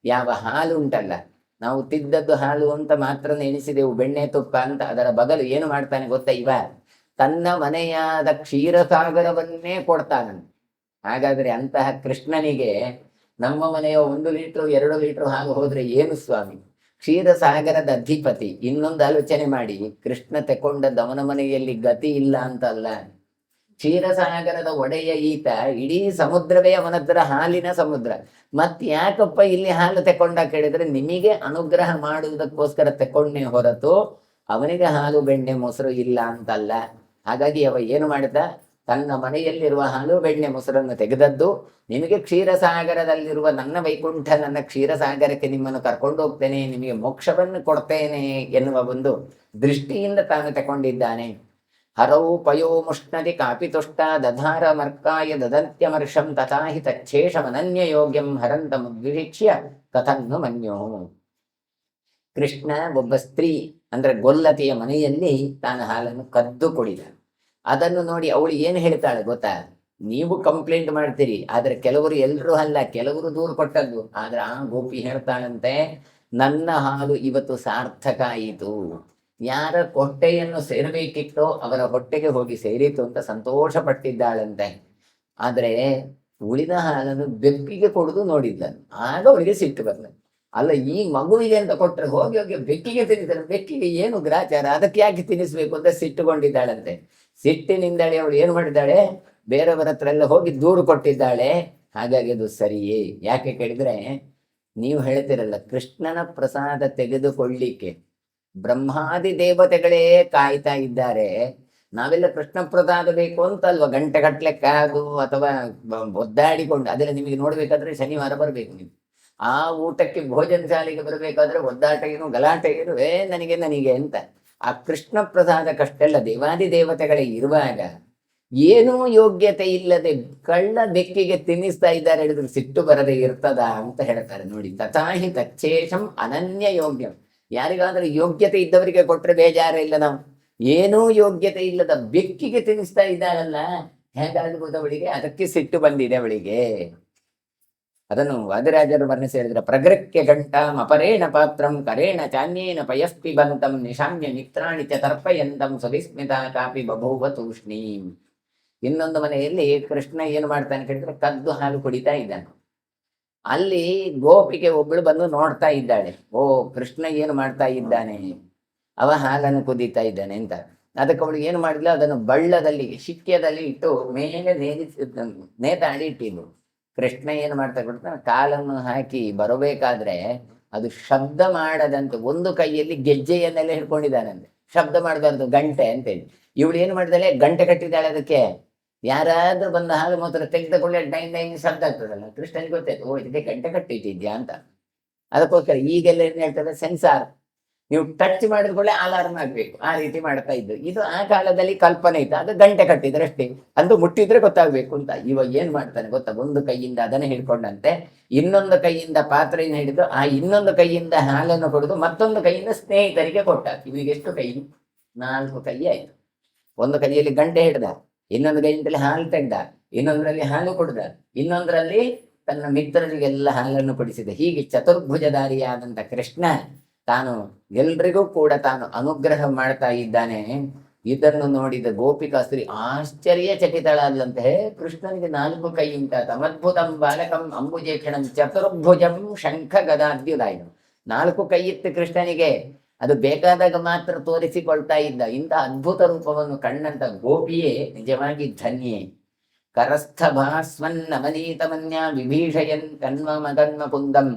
ಯಾವ ಹಾಲು ಉಂಟಲ್ಲ, ನಾವು ತಿದ್ದದ್ದು ಹಾಲು ಅಂತ ಮಾತ್ರ ಎಣಿಸಿದೆವು, ಬೆಣ್ಣೆ ತುಪ್ಪ ಅಂತ. ಅದರ ಬದಲು ಏನು ಮಾಡ್ತಾನೆ ಗೊತ್ತಾ ಇವ? ತನ್ನ ಮನೆಯಾದ ಕ್ಷೀರಸಾಗರವನ್ನೇ ಕೊಡ್ತಾನಂತೆ. ಹಾಗಾದ್ರೆ ಅಂತಹ ಕೃಷ್ಣನಿಗೆ ನಮ್ಮ ಮನೆಯ 1 ಲೀಟ್ರು 2 ಲೀಟ್ರು ಹಾಲು ಹೋದ್ರೆ ಏನು ಸ್ವಾಮಿ? ಕ್ಷೀರಸಾಗರದ ಅಧಿಪತಿ. ಇನ್ನೊಂದು ಆಲೋಚನೆ ಮಾಡಿ, ಕೃಷ್ಣ ತೆಕೊಂಡದ್ದು ಅವನ ಮನೆಯಲ್ಲಿ ಗತಿ ಇಲ್ಲ ಅಂತಲ್ಲ, ಕ್ಷೀರಸಾಗರದ ಒಡೆಯ ಈತ. ಇಡೀ ಸಮುದ್ರವೇ ಅವನತ್ರ ಹಾಲಿನ ಸಮುದ್ರ. ಯಾಕಪ್ಪ ಇಲ್ಲಿ ಹಾಲು ತೆಕೊಂಡ ಕೇಳಿದ್ರೆ, ನಿಮಗೆ ಅನುಗ್ರಹ ಮಾಡುವುದಕ್ಕೋಸ್ಕರ ತೆಕೊಂಡೇ ಹೊರತು ಅವನಿಗೆ ಹಾಲು ಬೆಣ್ಣೆ ಮೊಸರು ಇಲ್ಲ ಅಂತಲ್ಲ. ಹಾಗಾಗಿ ಅವ ಏನು ಮಾಡಿದ? ತನ್ನ ಮನೆಯಲ್ಲಿರುವ ಹಾಲು ಬೆಣ್ಣೆ ಮೊಸರನ್ನು ತೆಗೆದದ್ದು, ನಿಮಗೆ ಕ್ಷೀರಸಾಗರದಲ್ಲಿರುವ ನನ್ನ ವೈಕುಂಠ, ನನ್ನ ಕ್ಷೀರಸಾಗರಕ್ಕೆ ನಿಮ್ಮನ್ನು ಕರ್ಕೊಂಡು ಹೋಗ್ತೇನೆ, ನಿಮಗೆ ಮೋಕ್ಷವನ್ನು ಕೊಡ್ತೇನೆ ಎನ್ನುವ ಒಂದು ದೃಷ್ಟಿಯಿಂದ ತಾನು ತಗೊಂಡಿದ್ದಾನೆ. ಹರೌ ಪಯೋ ಮುಷ್ಣದಿ ಕಾಪಿ ತುಷ್ಟ ದಧಾರ ಮರ್ಕಾಯ ದದಂತ್ಯಮರ್ಷಂ ತಥಾಹಿ ತಚ್ಛೇಷಮನನ್ಯ ಯೋಗ್ಯಂ ಹರಂತ ಮುದ್ವಿರೀಕ್ಷ್ಯ ಕಥನ್ನು ಮನ್ಯೋ. ಕೃಷ್ಣ ಒಬ್ಬ ಸ್ತ್ರೀ ಅಂದ್ರೆ ಗೊಲ್ಲತಿಯ ಮನೆಯಲ್ಲಿ ತಾನು ಹಾಲನ್ನು ಕದ್ದು ಕುಡಿದ. ಅದನ್ನು ನೋಡಿ ಅವಳು ಏನು ಹೇಳ್ತಾಳೆ ಗೊತ್ತಾ? ನೀವು ಕಂಪ್ಲೇಂಟ್ ಮಾಡ್ತೀರಿ, ಆದ್ರೆ ಕೆಲವರು ಎಲ್ಲರೂ ಅಲ್ಲ, ಕೆಲವರು ದೂರು ಕೊಟ್ಟದ್ದು. ಆದ್ರೆ ಆ ಗೋಪಿ ಹೇಳ್ತಾಳಂತೆ, ನನ್ನ ಹಾಲು ಇವತ್ತು ಸಾರ್ಥಕ ಆಯಿತು. ಯಾರ ಹೊಟ್ಟೆಯನ್ನು ಸೇರಬೇಕಿತ್ತೋ ಅವರ ಹೊಟ್ಟೆಗೆ ಹೋಗಿ ಸೇರಿತು ಅಂತ ಸಂತೋಷ ಪಟ್ಟಿದ್ದಾಳಂತೆ. ಆದ್ರೆ ಉಳಿದ ಹಾಲನ್ನು ಬೆಕ್ಕಿಗೆ ಕೊಡುದು ನೋಡಿದ್ದನು. ಆಗ ಅವಳಿಗೆ ಸಿಟ್ಟು ಬಂದ. ಅಲ್ಲ, ಈ ಮಗುವಿಗೆ ಅಂತ ಕೊಟ್ಟರೆ ಹೋಗಿ ಹೋಗಿ ಬೆಕ್ಕಿಗೆ ತಿನ್ನಿಸ್ತಾರೆ, ಬೆಕ್ಕಿಗೆ ಏನು ಗ್ರಾಚಾರ, ಅದಕ್ಕೆ ಯಾಕೆ ತಿನ್ನಿಸ್ಬೇಕು ಅಂತ ಸಿಟ್ಟುಕೊಂಡಿದ್ದಾಳಂತೆ. ಸಿಟ್ಟಿನಿಂದಲೇ ಅವಳು ಏನು ಮಾಡಿದ್ದಾಳೆ, ಬೇರೆಯವರ ಹತ್ರ ಎಲ್ಲ ಹೋಗಿ ದೂರು ಕೊಟ್ಟಿದ್ದಾಳೆ. ಹಾಗಾಗಿ ಅದು ಸರಿಯೇ. ಯಾಕೆ ಕೇಳಿದ್ರೆ, ನೀವು ಹೇಳ್ತಿರಲ್ಲ, ಕೃಷ್ಣನ ಪ್ರಸಾದ ತೆಗೆದುಕೊಳ್ಳಿಕ್ಕೆ ಬ್ರಹ್ಮಾದಿ ದೇವತೆಗಳೇ ಕಾಯ್ತಾ ಇದ್ದಾರೆ. ನಾವೆಲ್ಲ ಕೃಷ್ಣ ಪ್ರಸಾದ ಬೇಕು ಅಂತಲ್ವ ಗಂಟೆಗಟ್ಲೆ ಕಾದು ಅಥವಾ ಒದ್ದಾಡಿಕೊಂಡು, ಅದೆಲ್ಲ ನಿಮಗೆ ನೋಡ್ಬೇಕಾದ್ರೆ ಶನಿವಾರ ಬರ್ಬೇಕು ನೀವು. ಆ ಊಟಕ್ಕೆ ಭೋಜನ ಶಾಲೆಗೆ ಬರಬೇಕಾದ್ರೆ ಒದ್ದಾಟ ಏನು, ಗಲಾಟೆ ಏನು, ನನಗೆ ನನಗೆ ಅಂತ. ಆ ಕೃಷ್ಣ ಪ್ರಸಾದಕ್ಕಷ್ಟೆಲ್ಲ ದೇವಾದಿ ದೇವತೆಗಳೇ ಇರುವಾಗ ಏನೂ ಯೋಗ್ಯತೆ ಇಲ್ಲದೆ ಕಳ್ಳ ಬೆಕ್ಕಿಗೆ ತಿನ್ನಿಸ್ತಾ ಇದ್ದಾರೆ ಹೇಳಿದ್ರೆ ಸಿಟ್ಟು ಬರದೆ ಇರ್ತದ ಅಂತ ಹೇಳ್ತಾರೆ ನೋಡಿ. ತಥಾಹಿ ತಚ್ಚೇಷಂ ಅನನ್ಯ ಯೋಗ್ಯಂ. ಯಾರಿಗಾದ್ರೂ ಯೋಗ್ಯತೆ ಇದ್ದವರಿಗೆ ಕೊಟ್ರೆ ಬೇಜಾರ ಇಲ್ಲ. ನಾವು ಏನೂ ಯೋಗ್ಯತೆ ಇಲ್ಲದ ಬೆಕ್ಕಿಗೆ ತಿನ್ನಿಸ್ತಾ ಇದ್ದಾರಲ್ಲ, ಹೇಗಾಗ್ಬೋದು ಅವಳಿಗೆ? ಅದಕ್ಕೆ ಸಿಟ್ಟು ಬಂದಿದೆ ಅವಳಿಗೆ. ಅದನ್ನು ವಾದಿರಾಜರು ವರ್ಣಿಸಿ ಹೇಳಿದ್ರೆ, ಪ್ರಗೃಹ್ಯ ಘಂಟಾಂ ಅಪರೇಣ ಪಾತ್ರಂ ಕರೇಣ ಚಾನ್ಯೇನ ಪಯಸ್ಪಿಬಂತಂ ನಿಶಾಮ್ಯ ಮಿತ್ರಾಣಿ ಚ ತರ್ಪಯಂತಂ ಸವಿಸ್ಮಿತ ಕಾಪಿ ಬಭೂವ ತೂಷ್ಣೀಂ. ಇನ್ನೊಂದು ಮನೆಯಲ್ಲಿ ಕೃಷ್ಣ ಏನು ಮಾಡ್ತಾನೆ ಕೇಳಿದ್ರೆ, ಕದ್ದು ಹಾಲು ಕುಡಿತಾ ಇದ್ದಾನೆ. ಅಲ್ಲಿ ಗೋಪಿಗೆ ಒಬ್ಬಳು ಬಂದು ನೋಡ್ತಾ ಇದ್ದಾಳೆ, ಓ ಕೃಷ್ಣ ಏನು ಮಾಡ್ತಾ ಇದ್ದಾನೆ, ಅವ ಹಾಲನ್ನು ಕುದೀತಾ ಇದ್ದಾನೆ ಅಂತ. ಅದಕ್ಕೆ ಅವಳು ಏನು ಮಾಡಿದ್ಲು, ಅದನ್ನು ಬಳ್ಳದಲ್ಲಿ ಶಿಕ್ಯದಲ್ಲಿ ಇಟ್ಟು ಮೇಲೆ ನೇತಾಡಿ ಇಟ್ಟಿದ್ಲು. ಕೃಷ್ಣ ಏನು ಮಾಡ್ತಾ ಕೊಡ್ತಾನೆ, ಕಾಲನ್ನು ಹಾಕಿ ಬರಬೇಕಾದ್ರೆ ಅದು ಶಬ್ದ ಮಾಡದಂತೆ ಒಂದು ಕೈಯಲ್ಲಿ ಗೆಜ್ಜೆಯನ್ನೆಲ್ಲ ಹಿಡ್ಕೊಂಡಿದ್ದಾನಂತೆ. ಶಬ್ದ ಮಾಡಬಾರ್ದು, ಗಂಟೆ ಅಂತೇಳಿ. ಇವಳು ಏನು ಮಾಡಿದಾಳೆ, ಗಂಟೆ ಕಟ್ಟಿದ್ದಾಳೆ ಅದಕ್ಕೆ. ಯಾರಾದ್ರೂ ಬಂದ ಹಾಲು ಮಾತ್ರ ತೆಗೆದುಕೊಳ್ಳೆ ಡೈನ್ ಡೈನ್ ಶಬ್ದ ಆಗ್ತದಲ್ಲ, ಕೃಷ್ಣನಿಗೆ ಗೊತ್ತಾಯ್ತು, ಓ ಇದಕ್ಕೆ ಗಂಟೆ ಕಟ್ಟಿಟ್ಟಿದ್ಯಾ ಅಂತ. ಅದಕ್ಕೋಸ್ಕರ ಈಗೆಲ್ಲ ಏನ್ ಹೇಳ್ತಾರೆ, ಸೆನ್ಸಾರ್, ನೀವು ಟಚ್ ಮಾಡಿದ್ಕೊಳ್ಳೆ ಅಲಾರ್ಮ್ ಆಗ್ಬೇಕು, ಆ ರೀತಿ ಮಾಡ್ತಾ ಇದ್ದು. ಇದು ಆ ಕಾಲದಲ್ಲಿ ಕಲ್ಪನೆ ಇತ್ತು, ಅದು ಗಂಟೆ ಕಟ್ಟಿದ್ರೆ ಅಷ್ಟೇ, ಅದು ಮುಟ್ಟಿದ್ರೆ ಗೊತ್ತಾಗ್ಬೇಕು ಅಂತ. ಇವಾಗ ಏನ್ ಮಾಡ್ತಾನೆ ಗೊತ್ತಾ, ಒಂದು ಕೈಯಿಂದ ಅದನ್ನ ಹಿಡ್ಕೊಂಡಂತೆ ಇನ್ನೊಂದು ಕೈಯಿಂದ ಪಾತ್ರೆಯನ್ನು ಹಿಡಿದು ಆ ಇನ್ನೊಂದು ಕೈಯಿಂದ ಹಾಲನ್ನು ಕೊಡುದು, ಮತ್ತೊಂದು ಕೈಯಿಂದ ಸ್ನೇಹಿತರಿಗೆ ಕೊಟ್ಟ. ಇವನಿಗೆ ಎಷ್ಟು ಕೈ, 4 ಕೈ ಆಯ್ತು. ಒಂದು ಕೈಯಲ್ಲಿ ಗಂಟೆ ಹಿಡ್ದ, ಇನ್ನೊಂದು ಕೈಯಿಂದಲೇ ಹಾಲು ತೆಗ್ದ, ಇನ್ನೊಂದರಲ್ಲಿ ಹಾಲು ಕೊಡ್ದ, ಇನ್ನೊಂದರಲ್ಲಿ ತನ್ನ ಮಿತ್ರರಿಗೆಲ್ಲ ಹಾಲನ್ನು ಕೊಡಿಸಿದ. ಹೀಗೆ ಚತುರ್ಭುಜಧಾರಿಯಾದಂತ ಕೃಷ್ಣ ತಾನು ಎಲ್ರಿಗೂ ಕೂಡ ತಾನು ಅನುಗ್ರಹ ಮಾಡ್ತಾ ಇದ್ದಾನೆ. ಇದನ್ನು ನೋಡಿದ ಗೋಪಿಕಾ ಸ್ತ್ರೀ ಆಶ್ಚರ್ಯಚಕಿತಳಾದಂತೆ, ಕೃಷ್ಣನಿಗೆ 4 ಕೈ ಉಂಟ, ತಮದ್ಭುತಂ ಬಾಲಕಂ ಅಂಬುಜೇಕ್ಷಣಂ ಚತುರ್ಭುಜಂ ಶಂಖ ಗದಾದ್ಯುದಾಯ. 4 ಕೈ ಇತ್ತು ಕೃಷ್ಣನಿಗೆ, ಅದು ಬೇಕಾದಾಗ ಮಾತ್ರ ತೋರಿಸಿಕೊಳ್ತಾ ಇದ್ದ. ಇಂಥ ಅದ್ಭುತ ರೂಪವನ್ನು ಕಂಡಂತ ಗೋಪಿಯೇ ನಿಜವಾಗಿ ಧನ್ಯೆ. ಕರಸ್ಥ ಭಾಸ್ವನ್ ನವನೀತಮನ್ಯ ವಿಭೀಷಯನ್ ಕನ್ವ ಮದನ್ಮ ಕುಂದಂ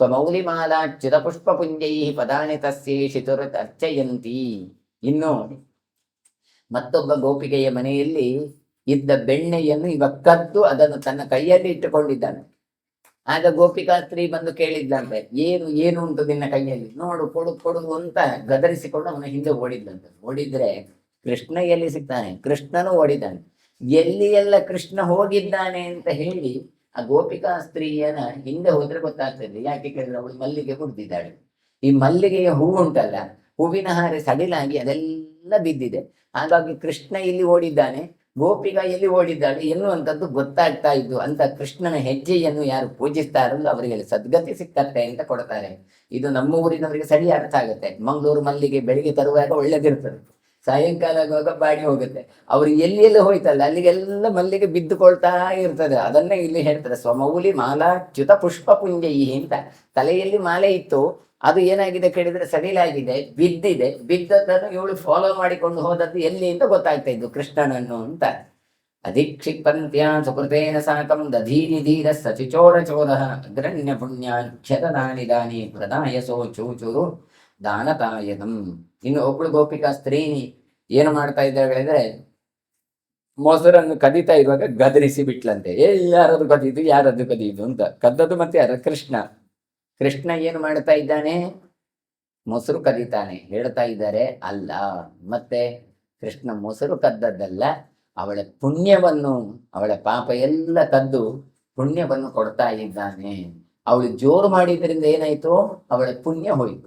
ಸ್ವಮೌಲಿಮಾಲಾಚ್ಯುತ ಪುಷ್ಪ ಪುಂಜೈ ಪದಾನಿ ತಸ್ಯೇ ಶಿತುರತ್ ಅರ್ಚಯಂತಿ. ಇನ್ನು ಮತ್ತೊಬ್ಬ ಗೋಪಿಗೆಯ ಮನೆಯಲ್ಲಿ ಇದ್ದ ಬೆಣ್ಣೆಯನ್ನು ಇವ ಕದ್ದು ಅದನ್ನು ತನ್ನ ಕೈಯಲ್ಲಿ ಇಟ್ಟುಕೊಂಡಿದ್ದಾನೆ. ಆಗ ಗೋಪಿಕಾ ಸ್ತ್ರೀ ಬಂದು ಕೇಳಿದ್ದಂತೆ, ಏನು ಏನು ಉಂಟು ನಿನ್ನ ಕೈಯಲ್ಲಿ, ನೋಡು ಕೊಡು ಕೊಡು ಅಂತ ಗದರಿಸಿಕೊಂಡು ಅವನ ಹಿಂದೆ ಓಡಿದ್ದಂತೆ. ಓಡಿದ್ರೆ ಕೃಷ್ಣ ಎಲ್ಲಿ ಸಿಗ್ತಾನೆ, ಕೃಷ್ಣನು ಓಡಿದ್ದಾನೆ. ಎಲ್ಲಿ ಎಲ್ಲ ಕೃಷ್ಣ ಹೋಗಿದ್ದಾನೆ ಅಂತ ಹೇಳಿ ಆ ಗೋಪಿಕಾ ಸ್ತ್ರೀಯನ ಹಿಂದೆ ಹೋದ್ರೆ ಗೊತ್ತಾಗ್ತದೆ. ಯಾಕೆ ಕೇಳಿದ್ರೆ ಅವಳು ಮಲ್ಲಿಗೆ ಕುಡ್ದಿದ್ದಾಳೆ. ಈ ಮಲ್ಲಿಗೆಯ ಹೂವು ಉಂಟಲ್ಲ, ಹೂವಿನ ಹಾರೆ ಸಡಿಲಾಗಿ ಅದೆಲ್ಲ ಬಿದ್ದಿದೆ. ಹಾಗಾಗಿ ಕೃಷ್ಣ ಇಲ್ಲಿ ಓಡಿದ್ದಾನೆ, ಗೋಪಿಕಾ ಎಲ್ಲಿ ಓಡಿದ್ದಾಳೆ ಎನ್ನುವಂಥದ್ದು ಗೊತ್ತಾಗ್ತಾ ಇದ್ದು. ಅಂತ ಕೃಷ್ಣನ ಹೆಜ್ಜೆಯನ್ನು ಯಾರು ಪೂಜಿಸ್ತಾರಲ್ಲ ಅವರಿಗೆ ಸದ್ಗತಿ ಸಿಕ್ಕತ್ತೆ ಅಂತ ಕೊಡ್ತಾರೆ. ಇದು ನಮ್ಮ ಊರಿನವರಿಗೆ ಸರಿ ಅರ್ಥ ಆಗುತ್ತೆ. ಮಂಗಳೂರು ಮಲ್ಲಿಗೆ ಬೆಳಿಗ್ಗೆ ತರುವಾಗ ಒಳ್ಳೇದಿರ್ತದೆ, ಸಾಯಂಕಾಲ ಆಗುವಾಗ ಬಾಡಿ ಹೋಗುತ್ತೆ. ಅವ್ರು ಎಲ್ಲಿ ಎಲ್ಲ ಹೋಯ್ತಲ್ಲ ಅಲ್ಲಿಗೆಲ್ಲ ಮಲ್ಲಿಗೆ ಬಿದ್ದುಕೊಳ್ತಾ ಇರ್ತದೆ. ಅದನ್ನೇ ಇಲ್ಲಿ ಹೇಳ್ತಾರೆ, ಸ್ವಮೌಲಿ ಮಾಲಾಚ್ಯುತ ಪುಷ್ಪ ಪುಂಜಯಿ ಅಂತ. ತಲೆಯಲ್ಲಿ ಮಾಲೆ ಇತ್ತು, ಅದು ಏನಾಗಿದೆ ಕೇಳಿದ್ರೆ ಸಡಿಲಾಗಿದೆ, ಬಿದ್ದಿದೆ. ಬಿದ್ದದ್ದನ್ನು ಇವಳು ಫಾಲೋ ಮಾಡಿಕೊಂಡು ಹೋದದ್ದು ಎಲ್ಲಿ ಅಂತ ಗೊತ್ತಾಗ್ತಾ ಇದ್ದು ಕೃಷ್ಣನನ್ನು ಅಂತ. ಅಧಿಕ್ಷಿಪಂತ್ಯ ಸುಕೃತೇನ ಸಾಕಂ ದಧೀನಿ ಧೀರ ಸಚಿಚೋರ ಚೋರ ಅಗ್ರಣ್ಯ ಪುಣ್ಯಾಕ್ಷದಾನಿ ದಾನಿ ಪ್ರದಾಯಸೋ ಚೂಚುರು ದಾನತಾಯನಂ. ಇನ್ನು ಒಬ್ಳು ಗೋಪಿಕಾ ಸ್ತ್ರೀ ಏನು ಮಾಡ್ತಾ ಇದ್ದಾಳೆ ಅಂದ್ರೆ, ಮೊಸರನ್ನು ಕದೀತಾ ಇರುವಾಗ ಗದರಿಸಿ ಬಿಟ್ಲಂತೆ. ಯಾರದು ಕದೀದು ಯಾರದ್ದು ಕದೀದು ಅಂತ. ಕದ್ದದ್ದು ಮತ್ತೆ ಯಾರ, ಕೃಷ್ಣ. ಕೃಷ್ಣ ಏನು ಮಾಡ್ತಾ ಇದ್ದಾನೆ, ಮೊಸರು ಕದೀತಾನೆ. ಹೇಳ್ತಾ ಇದ್ದಾರೆ ಅಲ್ಲ, ಮತ್ತೆ ಕೃಷ್ಣ ಮೊಸರು ಕದ್ದದ್ದಲ್ಲ, ಅವಳ ಪುಣ್ಯವನ್ನು, ಅವಳ ಪಾಪ ಎಲ್ಲ ಕದ್ದು ಪುಣ್ಯವನ್ನು ಕೊಡ್ತಾ ಇದ್ದಾನೆ. ಅವಳು ಜೋರು ಮಾಡಿದ್ರಿಂದ ಏನಾಯ್ತು, ಅವಳ ಪುಣ್ಯ ಹೋಯ್ತು.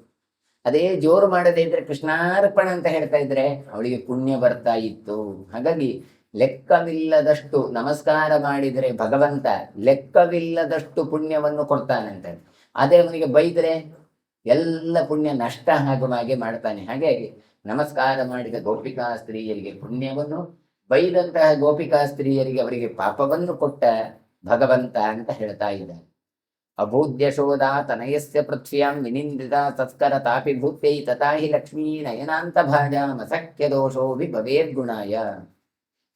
ಅದೇ ಜೋರು ಮಾಡದೇ ಇದ್ರೆ ಕೃಷ್ಣಾರ್ಪಣ ಅಂತ ಹೇಳ್ತಾ ಇದ್ರೆ ಅವಳಿಗೆ ಪುಣ್ಯ ಬರ್ತಾ ಇತ್ತು. ಹಾಗಾಗಿ ಲೆಕ್ಕವಿಲ್ಲದಷ್ಟು ನಮಸ್ಕಾರ ಮಾಡಿದರೆ ಭಗವಂತ ಲೆಕ್ಕವಿಲ್ಲದಷ್ಟು ಪುಣ್ಯವನ್ನು ಕೊಡ್ತಾನಂತೆ. ಅದೇ ಅವನಿಗೆ ಬೈದ್ರೆ ಎಲ್ಲ ಪುಣ್ಯ ನಷ್ಟ ಆಗುವ ಹಾಗೆ ಮಾಡ್ತಾನೆ. ಹಾಗಾಗಿ ನಮಸ್ಕಾರ ಮಾಡಿದ ಗೋಪಿಕಾ ಸ್ತ್ರೀಯರಿಗೆ ಪುಣ್ಯವನ್ನು, ಬೈದಂತಹ ಗೋಪಿಕಾ ಸ್ತ್ರೀಯರಿಗೆ ಅವರಿಗೆ ಪಾಪವನ್ನು ಕೊಟ್ಟ ಭಗವಂತ ಅಂತ ಹೇಳ್ತಾ ಇದ್ದಾರೆ. ಅಭೂದ್ಯ ಶೋಧ ತನಯಸ್ಯ ಪೃಥ್ವ್ಯಾಂ ವಿನಿಂದಿತ ತತ್ಕರ ತಾಪಿ ಭೂತ್ಯೈ ತಥಾಹಿ ಲಕ್ಷ್ಮೀ ನಯನಾಂತ ಭಾಜ ಮಸಕ್ಯ ದೋಷೋ ವಿಭವೇದ್ಗುಣಾಯ.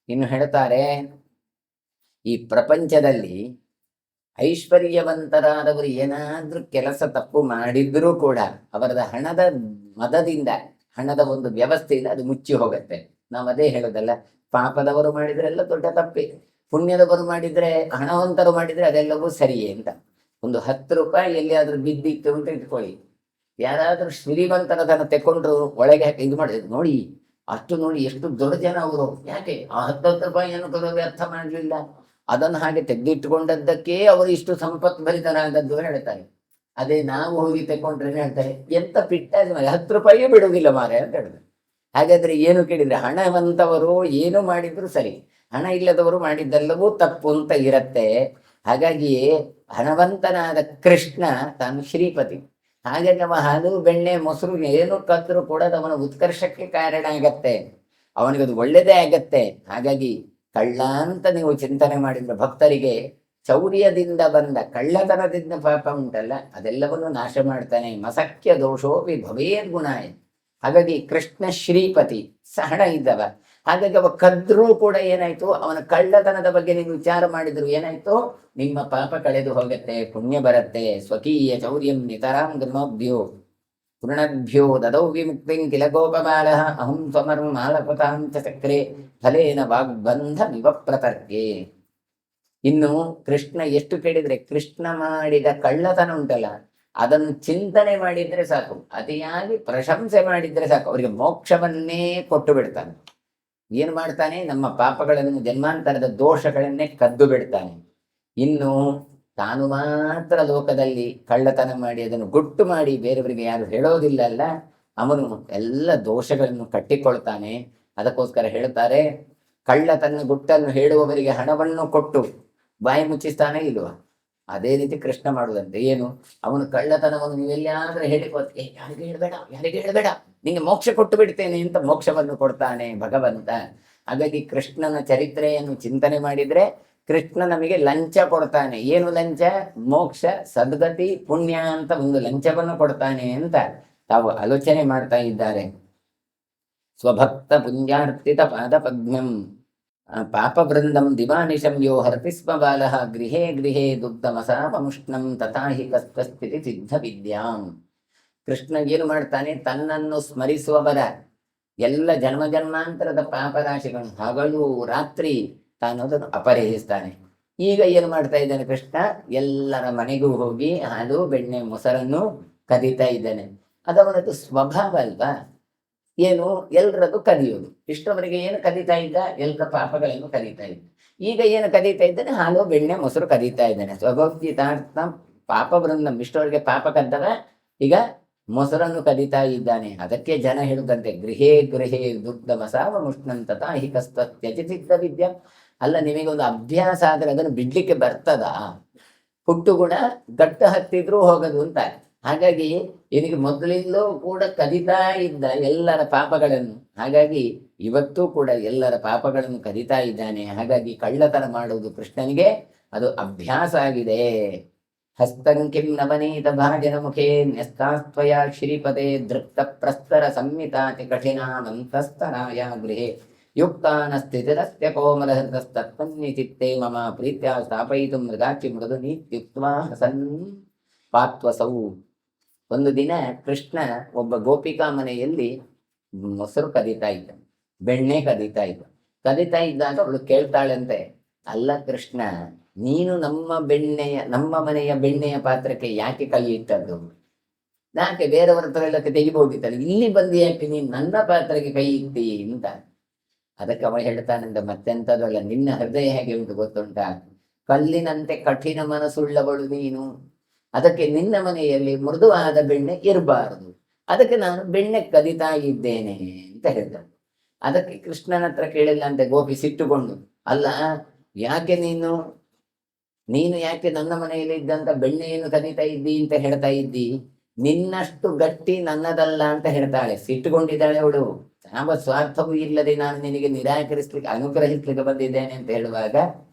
ಇನ್ನು ಹೇಳ್ತಾರೆ, ಈ ಪ್ರಪಂಚದಲ್ಲಿ ಐಶ್ವರ್ಯವಂತರಾದವರು ಏನಾದ್ರೂ ಕೆಲಸ ತಪ್ಪು ಮಾಡಿದ್ರೂ ಕೂಡ ಅವರದ ಹಣದ ಮದದಿಂದ, ಹಣದ ಒಂದು ವ್ಯವಸ್ಥೆಯಿಂದ ಅದು ಮುಚ್ಚಿ ಹೋಗುತ್ತೆ. ನಾವು ಅದೇ ಹೇಳೋದಲ್ಲ, ಪಾಪದವರು ಮಾಡಿದ್ರೆಲ್ಲ ದೊಡ್ಡ ತಪ್ಪೆ, ಪುಣ್ಯದವರು ಮಾಡಿದ್ರೆ, ಹಣವಂತರು ಮಾಡಿದ್ರೆ ಅದೆಲ್ಲವೂ ಸರಿಯೇ ಅಂತ. ಒಂದು 10 ರೂಪಾಯಿ ಎಲ್ಲಿಯಾದ್ರೂ ಬಿದ್ದಿತ್ತು ಅಂತ ಇಟ್ಕೊಳ್ಳಿ, ಯಾರಾದ್ರೂ ಶ್ರೀಮಂತರ ಧನ ತೆಕೊಂಡ್ರು ಒಳಗೆ ಇದು ಮಾಡಿದ್ರು ನೋಡಿ, ಅಷ್ಟು ನೋಡಿ ಎಷ್ಟು ದೊಡ್ಡ ಜನ ಅವರು. ಯಾಕೆ ಆ 10 ರೂಪಾಯಿಯನ್ನು ಕೊಡೋದು ಅರ್ಥ ಮಾಡಲಿಲ್ಲ, ಅದನ್ನು ಹಾಗೆ ತೆಗೆದಿಟ್ಟುಕೊಂಡದ್ದಕ್ಕೆ ಅವರು ಇಷ್ಟು ಸಂಪತ್ ಭರಿತರಾದದ್ದು ಹೇಳ್ತಾರೆ. ಅದೇ ನಾವು ಹೋಗಿ ತೆಕೊಂಡ್ರೆ ಹೇಳ್ತಾರೆ ಎಂತ ಪಿಟ್ಟ 10 ರೂಪಾಯಿಯೇ ಬಿಡುವುದಿಲ್ಲ ಮಾರೆ ಅಂತ ಹೇಳಿದ್ರೆ. ಹಾಗಾದ್ರೆ ಏನು ಕೇಳಿದ್ರೆ, ಹಣವಂತವರು ಏನು ಮಾಡಿದ್ರು ಸರಿ, ಹಣ ಇಲ್ಲದವರು ಮಾಡಿದ್ದೆಲ್ಲವೂ ತಪ್ಪು ಅಂತ ಇರತ್ತೆ. ಹಾಗಾಗಿ ಹಣವಂತನಾದ ಕೃಷ್ಣ ತಾನು ಶ್ರೀಪತಿ. ಹಾಗಾಗಿ ಅವ ಹಾಲು ಬೆಣ್ಣೆ ಮೊಸರು ಏನು ಕದ್ರು ಕೂಡ ಅವನ ಉತ್ಕರ್ಷಕ್ಕೆ ಕಾರಣ ಆಗತ್ತೆ, ಅವನಿಗದು ಒಳ್ಳೇದೇ ಆಗತ್ತೆ. ಹಾಗಾಗಿ ಕಳ್ಳ ಅಂತ ನೀವು ಚಿಂತನೆ ಮಾಡಿದ್ರೆ ಭಕ್ತರಿಗೆ ಚೌರ್ಯದಿಂದ ಬಂದ ಕಳ್ಳತನದಿಂದ ಪಾಪ ಉಂಟಲ್ಲ ಅದೆಲ್ಲವನ್ನು ನಾಶ ಮಾಡ್ತಾನೆ. ಮಸಕ್ಯ ದೋಷೋ ವಿಭವೇದ್ ಗುಣಾಯ. ಹಾಗಾಗಿ ಕೃಷ್ಣ ಶ್ರೀಪತಿ, ಹಣ ಇದ್ದವ. ಹಾಗಾಗಿ ಅವ ಕದ್ರೂ ಕೂಡ ಏನಾಯ್ತು, ಅವನ ಕಳ್ಳತನದ ಬಗ್ಗೆ ನೀವು ವಿಚಾರ ಮಾಡಿದ್ರು ಏನಾಯ್ತು, ನಿಮ್ಮ ಪಾಪ ಕಳೆದು ಹೋಗತ್ತೆ, ಪುಣ್ಯ ಬರುತ್ತೆ. ಸ್ವಕೀಯ ಚೌರ್ಯಂ ನಿತರಾಂ ಗೃಹಭ್ಯೋ ಪುನಭ್ಯೋ ದದೌ ವಿಮುಕ್ತಿಂ ಕಿಲ ಗೋಪಬಾಲ ಅಹಂ ಸ್ವಮರ್ಮಾಲಪತಾಂ ಚ ಚಕ್ರೆ ಫಲೇನ ವಾಗ್ಬಂಧ ವಿವಪ್ರತರ್ಕೆ. ಇನ್ನು ಕೃಷ್ಣ ಎಷ್ಟು ಕೇಳಿದ್ರೆ, ಕೃಷ್ಣ ಮಾಡಿದ ಕಳ್ಳತನ ಉಂಟಲ್ಲ ಅದನ್ನು ಚಿಂತನೆ ಮಾಡಿದ್ರೆ ಸಾಕು, ಅತಿಯಾಗಿ ಪ್ರಶಂಸೆ ಮಾಡಿದ್ರೆ ಸಾಕು, ಅವರಿಗೆ ಮೋಕ್ಷವನ್ನೇ ಕೊಟ್ಟು ಬಿಡ್ತಾನೆ. ಏನು ಮಾಡ್ತಾನೆ, ನಮ್ಮ ಪಾಪಗಳನ್ನು, ಜನ್ಮಾಂತರದ ದೋಷಗಳನ್ನೇ ಕದ್ದು ಬಿಡ್ತಾನೆ. ಇನ್ನು ತಾನು ಮಾತ್ರ ಲೋಕದಲ್ಲಿ ಕಳ್ಳತನ ಮಾಡಿ ಅದನ್ನು ಗುಟ್ಟು ಮಾಡಿ ಬೇರೆಯವರಿಗೆ ಯಾರು ಹೇಳೋದಿಲ್ಲ ಅಲ್ಲ, ಅವನು ಎಲ್ಲ ದೋಷಗಳನ್ನು ಕಟ್ಟಿಕೊಳ್ತಾನೆ. ಅದಕ್ಕೋಸ್ಕರ ಹೇಳ್ತಾರೆ, ಕಳ್ಳತನ ಗುಟ್ಟನ್ನು ಹೇಳುವವರಿಗೆ ಹಣವನ್ನು ಕೊಟ್ಟು ಬಾಯಿ ಮುಚ್ಚಿಸ್ತಾನೆ ಇಲ್ವಾ, ಅದೇ ರೀತಿ ಕೃಷ್ಣ ಮಾಡುದಂತೆ. ಏನು, ಅವನು ಕಳ್ಳತನವನ್ನು ನೀವೆಲ್ಲಾದ್ರೂ ಹೇಳಿಕೊತ್ತೆ, ಯಾರಿಗೆ ಹೇಳ್ಬೇಡ, ಯಾರಿಗೆ ಹೇಳ್ಬೇಡ, ನಿಂಗೆ ಮೋಕ್ಷ ಕೊಟ್ಟು ಬಿಡ್ತೇನೆ ಅಂತ ಮೋಕ್ಷವನ್ನು ಕೊಡ್ತಾನೆ ಭಗವಂತ. ಹಾಗಾಗಿ ಕೃಷ್ಣನ ಚರಿತ್ರೆಯನ್ನು ಚಿಂತನೆ ಮಾಡಿದ್ರೆ ಕೃಷ್ಣ ನಮಗೆ ಲಂಚ ಕೊಡ್ತಾನೆ. ಏನು ಲಂಚ? ಮೋಕ್ಷ, ಸದ್ಗತಿ, ಪುಣ್ಯ ಅಂತ ಒಂದು ಲಂಚವನ್ನು ಕೊಡ್ತಾನೆ ಅಂತ ತಾವು ಆಲೋಚನೆ ಮಾಡ್ತಾ ಇದ್ದಾರೆ. ಸ್ವಭಕ್ತ ಪುಣ್ಯಾರ್ಪಿತ ಪಾದ ಪದ್ಮಂ ಪಾಪ ವೃಂದಂ ದಿವಾನಿಶಂ ಯೋ ಹರತಿ ಸ್ಮ ಬಾಲಃ ಗೃಹೇ ಗೃಹೇ ದುಗ್ಧಮಸಾಪಮುಷ್ಣಂ ತಥಾಹಿ ಕಸ್ತಸ್ಥಿತಿ ಸಿದ್ಧ ವಿದ್ಯಾಂ. ಕೃಷ್ಣ ಏನು ಮಾಡ್ತಾನೆ, ತನ್ನನ್ನು ಸ್ಮರಿಸುವವರ ಎಲ್ಲ ಜನ್ಮ ಜನ್ಮಾಂತರದ ಪಾಪರಾಶಿಗಳನ್ನು ಹಗಲು ರಾತ್ರಿ ತಾನು ಅದನ್ನು ಅಪಹರಿಸ್ತಾನೆ. ಈಗ ಏನು ಮಾಡ್ತಾ ಇದ್ದಾನೆ ಕೃಷ್ಣ, ಎಲ್ಲರ ಮನೆಗೂ ಹೋಗಿ ಹಾಲು ಬೆಣ್ಣೆ ಮೊಸರನ್ನು ಕದೀತಾ ಇದ್ದಾನೆ. ಅದವನದು ಸ್ವಭಾವ ಅಲ್ವಾ, ಏನು ಎಲ್ಲರದು ಕದಿಯೋದು. ಇಷ್ಟವರೆಗೆ ಏನು ಕದೀತಾ ಇದ್ದ, ಎಲ್ಲರ ಪಾಪಗಳನ್ನು ಕದೀತಾ ಇದ್ದ. ಈಗ ಏನು ಕದೀತಾ ಇದ್ದಾನೆ, ಹಾಲು ಬೆಣ್ಣೆ ಮೊಸರು ಕದೀತಾ ಇದ್ದಾನೆ. ಸ್ವಭಾವಿತಾರ್ಥ ಪಾಪ ಬೃಂದಂ, ಇಷ್ಟವರೆಗೆ ಪಾಪ ಕದ್ದವ ಈಗ ಮೊಸರನ್ನು ಕದೀತಾ ಇದ್ದಾನೆ. ಅದಕ್ಕೆ ಜನ ಹೇಳುದಂತೆ, ಗೃಹೇ ಗೃಹೇ ದುಗ್ಧ ಮಸಾವ ಮುಷ್ಣಂತತ ಹಿ ಕಸ್ತತ್ಯಜಿಸಿದ್ದ ವಿದ್ಯಾ. ಅಲ್ಲ, ನಿಮಗೊಂದು ಅಭ್ಯಾಸ ಆದ್ರೆ ಅದನ್ನು ಬಿಡ್ಲಿಕ್ಕೆ ಬರ್ತದ? ಹುಟ್ಟು ಗುಣ ಗಟ್ಟ ಹತ್ತಿದ್ರೂ ಹೋಗದು ಅಂತ. ಹಾಗಾಗಿ ಇವನಿಗೆ ಮೊದಲಿಂದಲೂ ಕೂಡ ಕದೀತಾ ಇದ್ದ ಎಲ್ಲರ ಪಾಪಗಳನ್ನು, ಹಾಗಾಗಿ ಇವತ್ತೂ ಕೂಡ ಎಲ್ಲರ ಪಾಪಗಳನ್ನು ಕದೀತಾ ಇದ್ದಾನೆ. ಹಾಗಾಗಿ ಕಳ್ಳತನ ಮಾಡುವುದು ಕೃಷ್ಣನಿಗೆ ಅದು ಅಭ್ಯಾಸ ಆಗಿದೆ. ಹಸ್ತಂಕಿಂ ನವನೀತ ಭಾಜನ ಮುಖೇ ನ್ಯಸ್ತಾಸ್ತ್ವಯ ಶ್ರೀಪದೇ ದೃಪ್ತ ಪ್ರಸ್ತರ ಸಂಹಿತಾತಿ ಕಠಿಣಾನಂತಸ್ತರಾಯ ಗೃಹೇ ಯುಕ್ತಾನ ಸ್ಥಿತಿರಸ್ಯ ಕೋಮಲಹೃತಸ್ತತ್ಪನ್ನಿ ಚಿತ್ತೇ ಮಮ ಪ್ರೀತ್ಯ ಸ್ಥಾಪಯಿತು ಮೃಗಾಚಿ ಮೃದು ನೀತ್ಯುಕ್ತ್ವಾ ಹಸನ್ ಪಾತ್ವಸೌ. ಒಂದು ದಿನ ಕೃಷ್ಣ ಒಬ್ಬ ಗೋಪಿಕಾ ಮನೆಯಲ್ಲಿ ಮೊಸರು ಕದೀತಾ ಇದ್ದ, ಬೆಣ್ಣೆ ಕದೀತಾ ಇದ್ದಾಗ ಅವಳು ಕೇಳ್ತಾಳಂತೆ, ಅಲ್ಲ ಕೃಷ್ಣ, ನೀನು ನಮ್ಮ ಮನೆಯ ಬೆಣ್ಣೆಯ ಪಾತ್ರಕ್ಕೆ ಯಾಕೆ ಕೈ ಇಟ್ಟದ್ದು? ಯಾಕೆ ಬೇರೆಯವರ ಹತ್ರ ಎಲ್ಲ ತೆಗಿಬಹುದಿತ್ತಲ್ಲ, ಇಲ್ಲಿ ಬಂದು ಯಾಕೆ ನೀನು ನನ್ನ ಪಾತ್ರಕ್ಕೆ ಕೈ ಇಟ್ಟಿ ಅಂತ. ಅದಕ್ಕೆ ಅವ ಹೇಳ್ತಾನಂದ, ಮತ್ತೆಂತದಲ್ಲ, ನಿನ್ನ ಹೃದಯ ಹೇಗೆ ಉಂಟು ಗೊತ್ತುಂಟ, ಕಲ್ಲಿನಂತೆ ಕಠಿಣ ಮನಸ್ಸುಳ್ಳವಳು ನೀನು. ಅದಕ್ಕೆ ನಿನ್ನ ಮನೆಯಲ್ಲಿ ಮೃದುವಾದ ಬೆಣ್ಣೆ ಇರಬಾರದು, ಅದಕ್ಕೆ ನಾನು ಬೆಣ್ಣೆ ಕದೀತಾ ಇದ್ದೇನೆ ಅಂತ ಹೇಳ್ದ. ಅದಕ್ಕೆ ಕೃಷ್ಣನ ಹತ್ರ ಕೇಳಿಲ್ಲ ಅಂತೆ ಗೋಪಿ ಸಿಟ್ಟುಕೊಂಡು, ಅಲ್ಲ ಯಾಕೆ ನೀನು ಯಾಕೆ ನನ್ನ ಮನೆಯಲ್ಲಿ ಇದ್ದಂತ ಬೆಣ್ಣೆಯನ್ನು ಕದೀತಾ ಇದ್ದಿ ಅಂತ ಹೇಳ್ತಾ ಇದ್ದಿ? ನಿನ್ನಷ್ಟು ಗಟ್ಟಿ ನನ್ನದಲ್ಲ ಅಂತ ಹೇಳ್ತಾಳೆ. ಸಿಟ್ಟುಕೊಂಡಿದ್ದಾಳೆ ಅವಳು. ಯಾವ ಸ್ವಾರ್ಥವೂ ಇಲ್ಲದೆ ನಾನು ನಿನಗೆ ನಿರಾಕರಿಸ್ಲಿಕ್ಕೆ ಅನುಗ್ರಹಿಸ್ಲಿಕ್ಕೆ ಬಂದಿದ್ದೇನೆ ಅಂತ ಹೇಳುವಾಗ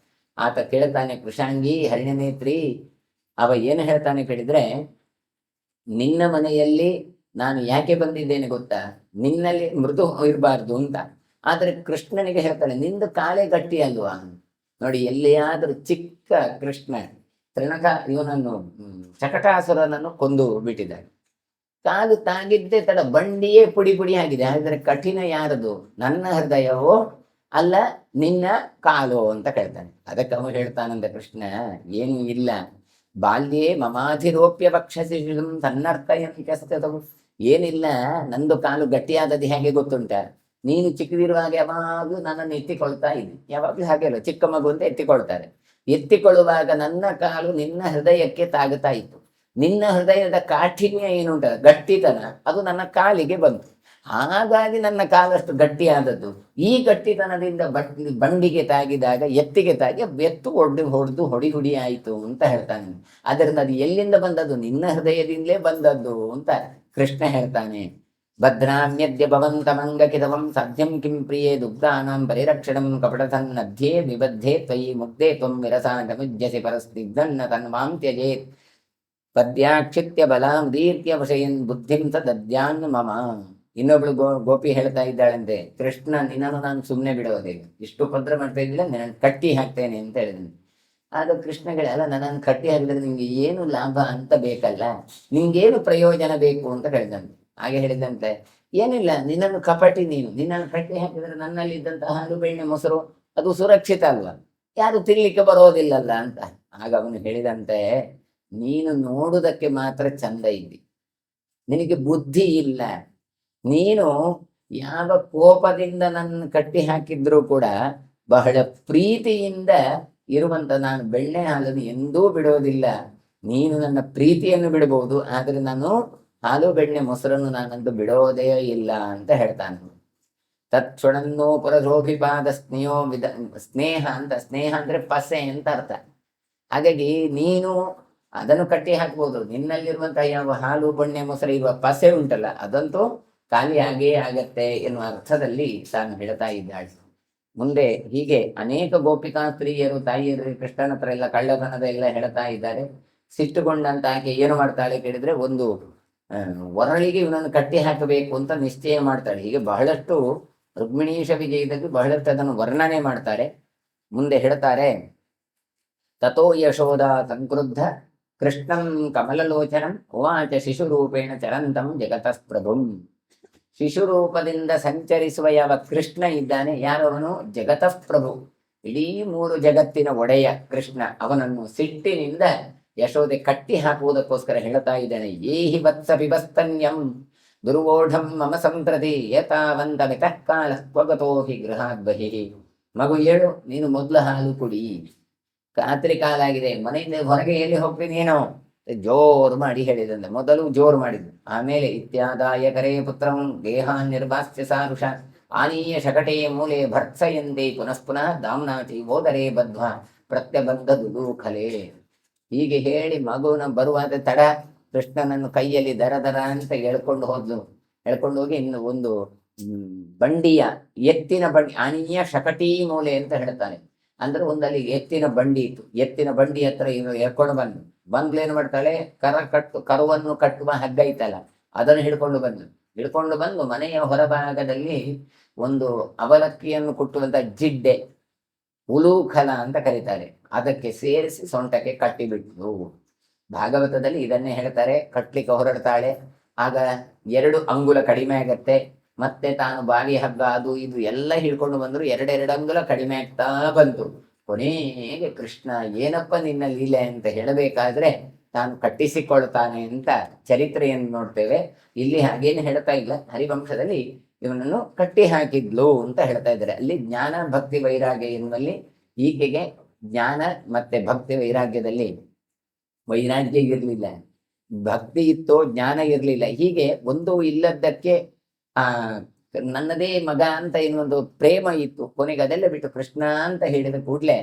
ಆತ ಕೇಳ್ತಾನೆ, ಕೃಷಾಂಗಿ ಹರಿಣನೇತ್ರಿ. ಅವ ಏನು ಹೇಳ್ತಾನೆ ಕೇಳಿದ್ರೆ, ನಿನ್ನ ಮನೆಯಲ್ಲಿ ನಾನು ಯಾಕೆ ಬಂದಿದ್ದೇನೆ ಗೊತ್ತಾ, ನಿನ್ನಲ್ಲಿ ಮೃದು ಇರಬಾರ್ದು ಅಂತ. ಆದ್ರೆ ಕೃಷ್ಣನಿಗೆ ಹೇಳ್ತಾಳೆ, ನಿಂದು ಕಾಲೇ ಗಟ್ಟಿ ಅಲ್ವಾ. ನೋಡಿ, ಎಲ್ಲಿಯಾದ್ರೂ ಚಿಕ್ಕ ಕೃಷ್ಣ ಇವನನ್ನು ಶಕಟಾಸುರನನ್ನು ಕೊಂದು ಬಿಟ್ಟಿದ್ದಾನೆ. ಕಾಲು ತಾಗಿದ್ದೇ ತಡ ಬಂಡಿಯೇ ಪುಡಿ ಪುಡಿ ಆಗಿದೆ. ಹಾಗಾದ್ರೆ ಕಠಿಣ ಯಾರದು, ನನ್ನ ಹೃದಯವೋ ಅಲ್ಲ ನಿನ್ನ ಕಾಲು ಅಂತ ಕೇಳ್ತಾನೆ. ಅದಕ್ಕೆ ಅವನು ಹೇಳ್ತಾನಂದ ಕೃಷ್ಣ, ಏನು ಇಲ್ಲ, ಬಾಲ್ಯೇ ಮಮಾಧಿರೋಪ್ಯ ಭಕ್ಷಸಿ ತನ್ನರ್ಥಯಂತವು. ಏನಿಲ್ಲ, ನಂದು ಕಾಲು ಗಟ್ಟಿಯಾದದ್ದು ಹೇಗೆ ಗೊತ್ತುಂಟ, ನೀನು ಚಿಕ್ಕದಿರುವಾಗ ಯಾವಾಗಲೂ ನನ್ನನ್ನು ಎತ್ತಿಕೊಳ್ತಾ ಇದ್ದಿ. ಯಾವಾಗಲೂ ಹಾಗೆ ಅಲ್ಲ, ಚಿಕ್ಕ ಮಗು ಅಂತ ಎತ್ತಿಕೊಳ್ತಾರೆ. ಎತ್ತಿಕೊಳ್ಳುವಾಗ ನನ್ನ ಕಾಲು ನಿನ್ನ ಹೃದಯಕ್ಕೆ ತಾಗುತ್ತಾ ಇತ್ತು. ನಿನ್ನ ಹೃದಯದ ಕಾಠಿಣ್ಯ ಏನುಂಟ, ಗಟ್ಟಿತನ, ಅದು ನನ್ನ ಕಾಲಿಗೆ ಬಂತು. ಹಾಗಾಗಿ ನನ್ನ ಕಾಲಷ್ಟು ಗಟ್ಟಿಯಾದದ್ದು. ಈ ಗಟ್ಟಿತನದಿಂದ ಬಂಡಿಗೆ ತಾಗಿದಾಗ ಎತ್ತಿಗೆ ತಾಗಿ ಎತ್ತು ಹೊಡೆದು ಹೊಡಿ ಆಯಿತು ಅಂತ ಹೇಳ್ತಾನೆ. ಅದರಿಂದ ಅದು ಎಲ್ಲಿಂದ ಬಂದದ್ದು, ನಿನ್ನ ಹೃದಯದಿಂದಲೇ ಬಂದದ್ದು ಅಂತ ಕೃಷ್ಣ ಹೇಳ್ತಾನೆ. ಭದ್ರಾಮ್ಯದ್ಯ ಭವಂತಮಂಗಕಿತವಂ ಸಾಧ್ಯಂ ಕಿಂ ಪ್ರಿಯೇ ದುಗ್ಧಾನಾಂ ಪರಿರಕ್ಷಣಂ ಕಪಟಸನ್ನಧ್ಯೆ ವಿಬದ್ಧೆ ತ್ವಯಿ ಮುಗ್ಧೆ ತ್ವಂ ವಿರಸಾಂತಮುಜ್ಯಸಿ ಪರಸ್ನಿಗ್ಧನ್ನ ತನ್ಮಾಂ ತ್ಯಜೇತ್ ಪದ್ಯಾಕ್ಷಿತ್ಯ ಬಲಾಂ ದೀರ್ಘ್ಯವಶಯನ್ ಬುದ್ಧಿಂ ತದ್ಯಾನ್ ಮಮ. ಇನ್ನೊಬ್ಳು ಗೋಪಿ ಹೇಳ್ತಾ ಇದ್ದಾಳಂತೆ, ಕೃಷ್ಣ ನಿನ್ನನ್ನು ನಾನು ಸುಮ್ಮನೆ ಬಿಡೋದೇ, ಇಷ್ಟು ಉಪದ್ರ ಮಾಡ್ತಾ ಇದ್ದಿಲ್ಲ, ನಾನು ಕಟ್ಟಿ ಹಾಕ್ತೇನೆ ಅಂತ ಹೇಳಿದನು. ಆಗ ಕೃಷ್ಣಗಳೇ, ಅಲ್ಲ ನನ್ನನ್ನು ಕಟ್ಟಿ ಹಾಕಿದ್ರೆ ನಿಮ್ಗೆ ಏನು ಲಾಭ ಅಂತ ಬೇಕಲ್ಲ, ನಿಮ್ಗೇನು ಪ್ರಯೋಜನ ಬೇಕು ಅಂತ ಹೇಳಿದಂತೆ. ಹಾಗೆ ಹೇಳಿದಂತೆ, ಏನಿಲ್ಲ, ನಿನ್ನನ್ನು ಕಪಟಿ, ನಿನ್ನನ್ನು ಕಟ್ಟಿ ಹಾಕಿದ್ರೆ ನನ್ನಲ್ಲಿದ್ದಂತಹ ಹಾಲು ಬೆಣ್ಣೆ ಮೊಸರು ಅದು ಸುರಕ್ಷಿತ ಅಲ್ವಾ, ಯಾರು ತಿನ್ಲಿಕ್ಕೆ ಬರೋದಿಲ್ಲಲ್ಲ ಅಂತ. ಆಗ ಅವನು ಹೇಳಿದಂತೆ, ನೀನು ನೋಡುವುದಕ್ಕೆ ಮಾತ್ರ ಚಂದ ಇದ್ದಿ, ನಿನಗೆ ಬುದ್ಧಿ ಇಲ್ಲ. ನೀನು ಯಾವ ಕೋಪದಿಂದ ನನ್ನ ಕಟ್ಟಿ ಹಾಕಿದ್ರೂ ಕೂಡ ಬಹಳ ಪ್ರೀತಿಯಿಂದ ಇರುವಂತ ನಾನು ಬೆಣ್ಣೆ ಹಾಲನ್ನು ಎಂದೂ ಬಿಡೋದಿಲ್ಲ. ನೀನು ನನ್ನ ಪ್ರೀತಿಯನ್ನು ಬಿಡಬಹುದು, ಆದ್ರೆ ನಾನು ಹಾಲು ಬೆಣ್ಣೆ ಮೊಸರನ್ನು ನಾನಂತೂ ಬಿಡೋದೇ ಇಲ್ಲ ಅಂತ ಹೇಳ್ತಾನೆ. ತತ್ಕ್ಷಣನ್ನೋ ಪುರಶೋಭಿಪಾದ ಸ್ನೇಹ ಅಂತ, ಸ್ನೇಹ ಅಂದ್ರೆ ಪಸೆ ಅಂತ ಅರ್ಥ. ಹಾಗಾಗಿ ನೀನು ಅದನ್ನು ಕಟ್ಟಿ ಹಾಕ್ಬೋದು, ನಿನ್ನಲ್ಲಿರುವಂತಹ ಯಾವ ಹಾಲು ಬೆಣ್ಣೆ ಮೊಸರು ಇರುವ ಪಸೆ ಉಂಟಲ್ಲ, ಅದಂತೂ ಖಾಲಿ ಆಗೇ ಆಗತ್ತೆ ಎನ್ನುವ ಅರ್ಥದಲ್ಲಿ ತಾನು ಹೇಳ್ತಾ ಇದ್ದಾಳೆ. ಮುಂದೆ ಹೀಗೆ ಅನೇಕ ಗೋಪಿಕಾ ಸ್ತ್ರೀಯರು ತಾಯಿಯರು ಕೃಷ್ಣನ ಹತ್ರ ಎಲ್ಲ ಕಳ್ಳತನದ ಎಲ್ಲ ಹೇಳ್ತಾ ಇದ್ದಾರೆ. ಸಿಟ್ಟುಕೊಂಡಂತ ಆಕೆ ಏನು ಮಾಡ್ತಾಳೆ ಕೇಳಿದ್ರೆ, ಒಂದು ಒರಳಿಗೆ ಇವನನ್ನು ಕಟ್ಟಿ ಹಾಕಬೇಕು ಅಂತ ನಿಶ್ಚಯ ಮಾಡ್ತಾಳೆ. ಹೀಗೆ ಬಹಳಷ್ಟು ರುಕ್ಮಿಣೀಶ ವಿಜಯದಲ್ಲಿ ಬಹಳಷ್ಟು ಅದನ್ನು ವರ್ಣನೆ ಮಾಡ್ತಾರೆ. ಮುಂದೆ ಹೇಳ್ತಾರೆ, ತಥೋ ಯಶೋಧ ಸಂಕ್ರುದ್ಧ ಕೃಷ್ಣಂ ಕಮಲಲೋಚನಂ ಉವಾಚ ಶಿಶುರೂಪೇಣ ಚರಂತಂ ಜಗತಃ ಪ್ರಭುಂ. ಶಿಶುರೂಪದಿಂದ ಸಂಚರಿಸುವ ಯಾವ ಕೃಷ್ಣ ಇದ್ದಾನೆ, ಯಾರವನು, ಜಗತಃ ಪ್ರಭು, ಇಡೀ 3 ಜಗತ್ತಿನ ಒಡೆಯ ಕೃಷ್ಣ. ಅವನನ್ನು ಸಿಟ್ಟಿನಿಂದ ಯಶೋದೆ ಕಟ್ಟಿ ಹಾಕುವುದಕ್ಕೋಸ್ಕರ ಹೇಳ್ತಾ ಇದ್ದಾನೆ. ಏಹಿ ವತ್ಸ ಪಿಬಸ್ತನ್ಯಂ ದುರ್ವೋಢಂ ಮಮ ಸಂಪ್ರತಿ ಯತಾವಂತ ಮಿತಃ ಕಾಲ ಸ್ವಗತೋ ಹಿ ಗೃಹಾತ್ ಬಹಿಃ. ಮಗು ಏಳು, ನೀನು ಮೊದಲು ಹಾಲು ಕುಡಿ, ರಾತ್ರಿ ಕಾಲ ಆಗಿದೆ, ಮನೆಯಿಂದ ಹೊರಗೆ ಎಲ್ಲಿ ಹೋಗ್ತೀನಿ ಏನೋ ಜೋರು ಮಾಡಿ ಹೇಳಿದಂತೆ. ಮೊದಲು ಜೋರು ಮಾಡಿದ್ದು, ಆಮೇಲೆ ಇತ್ಯಾದಾಯ ಕರೇ ಪುತ್ರಂ ದೇಹಾನ್ ನಿರ್ಭಾಸ್ಯ ಸಾರುಷ ಆನೀಯ ಶಕಟೇ ಮೂಲೆ ಭರ್ತ್ಸಯಂತೆ ಪುನಃ ಪುನಃ ದಾಮ್ನಾಚಿ ಓದರೇ ಬದ್ಧ್ವಾ ಪ್ರತ್ಯಬದ್ಧ ದುಲೂಖಲೆ. ಹೀಗೆ ಹೇಳಿ ಮಗುವನ ಬರುವಾದ ತಡ ಕೃಷ್ಣನನ್ನು ಕೈಯಲ್ಲಿ ದರ ದರ ಅಂತ ಎಳ್ಕೊಂಡು ಹೋಗಿ ಇನ್ನು ಒಂದು ಬಂಡಿಯ ಎತ್ತಿನ ಬಂಡಿ, ಆನೀಯ ಶಕಟೀ ಮೂಲೆ ಅಂತ ಹೇಳ್ತಾನೆ. ಅಂದ್ರೆ ಒಂದಲ್ಲಿ ಎತ್ತಿನ ಬಂಡಿ ಇತ್ತು, ಎತ್ತಿನ ಬಂಡಿ ಹತ್ರ ಎಳ್ಕೊಂಡು ಬಂದ್ಲೇನು ಮಾಡ್ತಾಳೆ, ಕರುವನ್ನು ಕಟ್ಟುವ ಹಗ್ಗ ಇತ್ತಲ್ಲ, ಅದನ್ನು ಹಿಡ್ಕೊಂಡು ಬಂದು ಮನೆಯ ಹೊರಭಾಗದಲ್ಲಿ ಒಂದು ಅವಲಕ್ಕಿಯನ್ನು ಕುಟ್ಟುವಂತ ಜಿಡ್ಡೆ, ಉಲೂಖಲ ಅಂತ ಕರೀತಾರೆ, ಅದಕ್ಕೆ ಸೇರಿಸಿ ಸೊಂಟಕ್ಕೆ ಕಟ್ಟಿಬಿಟ್ಟು. ಭಾಗವತದಲ್ಲಿ ಇದನ್ನೇ ಹೇಳ್ತಾರೆ. ಕಟ್ಲಿಕ್ಕೆ ಹೊರಡ್ತಾಳೆ, ಆಗ 2 ಅಂಗುಲ ಕಡಿಮೆ ಆಗತ್ತೆ. ಮತ್ತೆ ತಾನು ಬಾವಿ ಹಗ್ಗ ಅದು ಇದು ಎಲ್ಲ ಹಿಡ್ಕೊಂಡು ಬಂದ್ರು, 2 ಅಂಗುಲ ಕಡಿಮೆ ಆಗ್ತಾ ಬಂತು. ಕೊನೆಗೆ ಕೃಷ್ಣ ಏನಪ್ಪ ನಿನ್ನ ಲೀಲೆ ಅಂತ ಹೇಳಬೇಕಾದ್ರೆ ತಾನು ಕಟ್ಟಿಸಿಕೊಳ್ತಾನೆ ಅಂತ ಚರಿತ್ರೆಯನ್ನು ನೋಡ್ತೇವೆ. ಇಲ್ಲಿ ಹಾಗೇನು ಹೇಳ್ತಾ ಇಲ್ಲ, ಹರಿವಂಶದಲ್ಲಿ ಇವನನ್ನು ಕಟ್ಟಿ ಹಾಕಿದ್ಲು ಅಂತ ಹೇಳ್ತಾ ಇದ್ದಾರೆ. ಅಲ್ಲಿ ಜ್ಞಾನ ಭಕ್ತಿ ವೈರಾಗ್ಯ ಎನ್ನುವಲ್ಲಿ ಈಕೆಗೆ ಜ್ಞಾನ ಮತ್ತೆ ಭಕ್ತಿ ವೈರಾಗ್ಯದಲ್ಲಿ ವೈರಾಗ್ಯ ಇರಲಿಲ್ಲ, ಭಕ್ತಿ ಇತ್ತು, ಜ್ಞಾನ ಇರಲಿಲ್ಲ. ಹೀಗೆ ಒಂದು ಇಲ್ಲದಕ್ಕೆ ನನ್ನದೇ ಮಗ ಅಂತ ಇನ್ನೊಂದು ಪ್ರೇಮ ಇತ್ತು. ಕೊನೆಗೆ ಅದೆಲ್ಲ ಬಿಟ್ಟು ಕೃಷ್ಣ ಅಂತ ಹೇಳಿದ ಕೂಡಲೇ